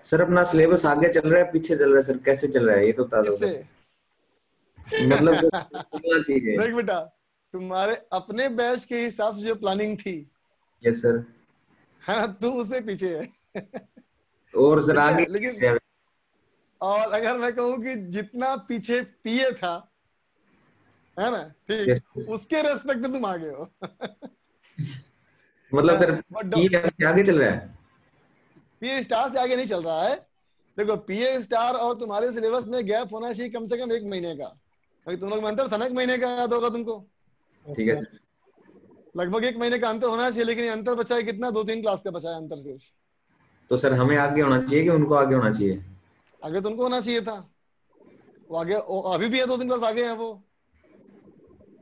सर अपना सिलेबस आगे चल रहा है पीछे चल रहा है सर, कैसे चल रहा है ये तो बता दो। मतलब देख बेटा, तुम्हारे अपने बैच के हिसाब से जो प्लानिंग थी, यस सर, हाँ तू उससे पीछे है और सर आगे लेकिन और अगर मैं कहूँ कि जितना पीछे पीए था, है ना, ठीक, उसके रेस्पेक्ट में तुम आगे हो। मतलब सर बट ये आगे चल रहा है, पीए स्टार से आगे नहीं चल रहा है। देखो पीए स्टार और तुम्हारे सिलेबस में गैप होना चाहिए कम से कम 1 महीने का, अभी तुम लोग में अंतर था ना 1 महीने का, याद होगा तुमको। ठीक है सर। लगभग 1 महीने का अंतर होना चाहिए, लेकिन ये अंतर बचा है कितना, 2-3 क्लास का बचा है अंतर सिर्फ। तो सर हमें आगे होना चाहिए कि उनको आगे होना चाहिए? आगे तो उनको होना चाहिए था, वो आगे अभी भी है, 2-3 क्लास आगे है वो।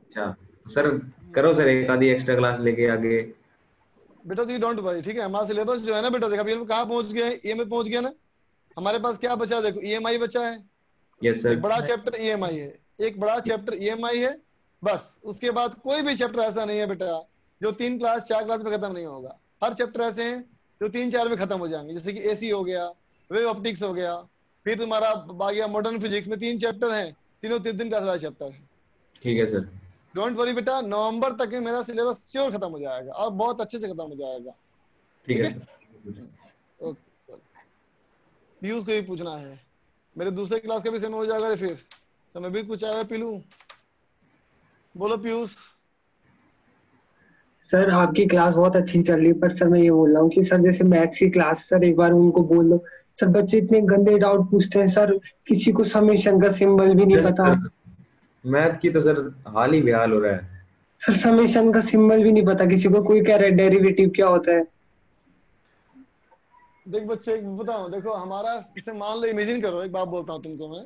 अच्छा सर, करो सर एक आधी एक्स्ट्रा क्लास लेके आगे। बेटा तो यू डोंट वरी, ठीक है। हमारा सिलेबस जो है ना बेटा, देखो अभी हम कहाँ पहुंच गए हैं, ईएमआई पहुंच गया ना। हमारे पास क्या बचा है, देखो ईएमआई बचा है, यस सर। एक बड़ा चैप्टर ईएमआई है, एक बड़ा चैप्टर ईएमआई है, बस। उसके बाद कोई भी चैप्टर ऐसा नहीं है बेटा जो 3 क्लास 4 क्लास में खत्म नहीं होगा। हर चैप्टर ऐसे हैं जो 3-4 में खत्म हो जाएंगे, जैसे कि एसी हो गया, वेव ऑप्टिक्स हो गया, फिर तुम्हारा आ गया मॉडर्न फिजिक्स में 3 चैप्टर हैं, तीनों 3 क्लास वाले चैप्टर है। ठीक है सर। डोंट वरी बेटा, नवंबर तक में मेरा सिलेबस श्योर खत्म हो जाएगा और बहुत अच्छे से खत्म हो जाएगा, ठीक है। ओके। पीयूष को भी पूछना है, मेरे दूसरे क्लास का भी समय हो जाएगा, फिर समय भी कुछ आया पीलू, बोलो पीयूष। सर आपकी क्लास बहुत अच्छी चल रही है, पर सर मैं ये बोल रहा हूँ कि सर जैसे मैथ्स की क्लास, सर एक बार उनको बोल दो। सर बच्चे इतने गंदे डाउट पूछते हैं सर, किसी को समेशन का सिंबल भी नहीं पता। मैथ की तो सर हाल ही बेहाल हो रहा है सर, समेशन का सिंबल भी नहीं पता किसी को, कोई कह रहा है डेरिवेटिव क्या होता है। देख बच्चे एक बताओ, देखो हमारा इसे मान लो, इमेजिन करो, एक बात बोलता हूँ तुमको मैं,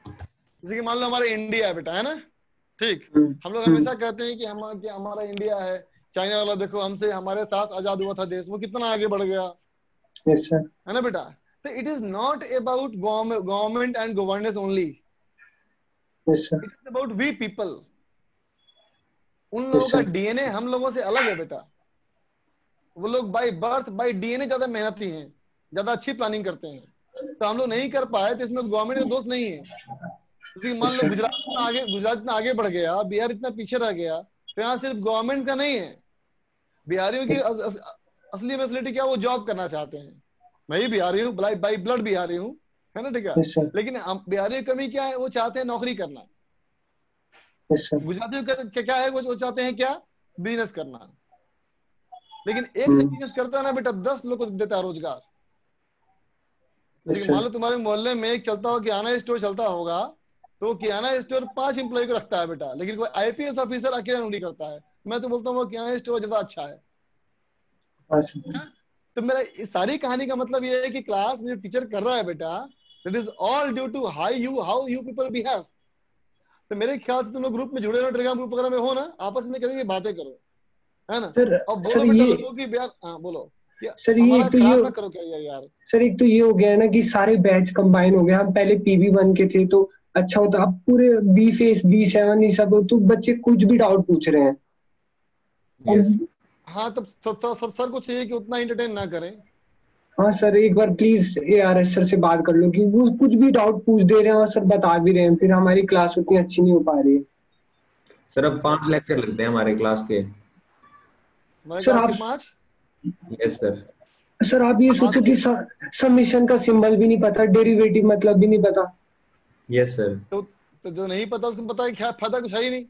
जैसे कि मान लो हमारा इंडिया है बेटा, है ना, ठीक। हम लोग हमेशा कहते हैं कि हमारा इंडिया है, चाइना वाला देखो हमसे, हमारे साथ आजाद हुआ था देश, वो कितना आगे बढ़ गया, यस सर, है ना बेटा। तो it is not about government and governance only, yes sir, it is about we people. उन लोगों का डीएनए हम लोगों से अलग है बेटा, वो लोग बाय बर्थ बाय डीएनए ज्यादा मेहनती हैं, ज्यादा अच्छी प्लानिंग करते हैं, तो हम लोग नहीं कर पाए, तो इसमें गवर्नमेंट का दोष नहीं है। क्योंकि मान लो गुजरात इतना आगे बढ़ गया, बिहार इतना पीछे रह गया, तो यहाँ सिर्फ गवर्नमेंट का नहीं है, बिहारियों की असली फैसिलिटी क्या, वो जॉब करना चाहते हैं। मैं ही बिहारी हूँ, बाई ब्लड बिहारी हूँ, है ना, ठीक है, लेकिन बिहारियों की कमी क्या है, वो चाहते हैं नौकरी करना। गुजरातियों का क्या है, वो चाहते हैं क्या, बिजनेस करना। लेकिन एक से बिजनेस करता है ना बेटा, 10 लोग को देता है रोजगार। मान लो तुम्हारे मोहल्ले में एक चलता हो किराना स्टोर चलता होगा, तो किराना स्टोर 5 एम्प्लॉय को रखता है बेटा, लेकिन कोई आईपीएस ऑफिसर अकेला नौकरी करता है। मैं तो बोलता हूँ किराना स्टोर ज्यादा अच्छा है। तो मेरा सारी कहानी का मतलब ये है कि क्लास में जो टीचर कर रहा है बेटा, that is all due to how you people behave. तो मेरे ख्याल से तुम लोग ग्रुप में जुड़े रहो, टेलीग्राम ग्रुप वगैरह में हो ना, आपस में कभी बातें करो, है ना। और बोलो बेटा लोगों की बयान, हाँ बोलो सर, ये तो ये ना करो क्या यार। सर एक तो ये हो गया है ना कि सारे बैच कंबाइन हो गए, हम पहले PB1 के थे तो अच्छा होता, अब पूरे B फेस B7 ये सब, तो बच्चे कुछ भी डाउट पूछ रहे हैं। हाँ तब सर को चाहिए कि उतना एंटरटेन ना करें। हाँ सर, एक बार प्लीज ARS सर से बात कर लो कि वो कुछ भी डाउट पूछ दे रहे हैं और सर बता भी रहे हैं, फिर हमारी क्लास उतनी अच्छी नहीं हो पा रही है। सर अब 5 लेक्चर लगते हैं हमारे क्लास के। सर आप 5? Yes sir. सर आप ये सोचो कि समेशन का सिंबल भी नहीं पता, डेरिवेटिव मतलब भी नहीं पता। Yes sir. तो जो नहीं पता उसको पता है क्या फायदा, कुछ है ही नहीं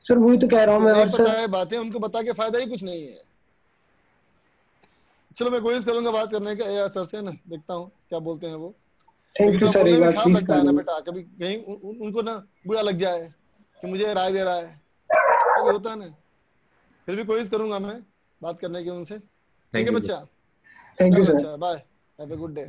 सर, वही तो कह रहा हूँ मैं। और पता है बातें, उनको बता के फायदा ही कुछ नहीं है। चलो मैं कोशिश करूंगा बात करने का AR सर से ना, देखता हूँ क्या बोलते हैं वो। थैंक यू सर, एक बार प्लीज लगता है ना बेटा, कभी कहीं उनको ना बुरा लग जाए कि मुझे राय दे रहा है, कभी होता है ना। फिर भी कोशिश करूंगा मैं बात करने की उनसे। ठीक है बच्चा, thank you sir, bye, have a good day.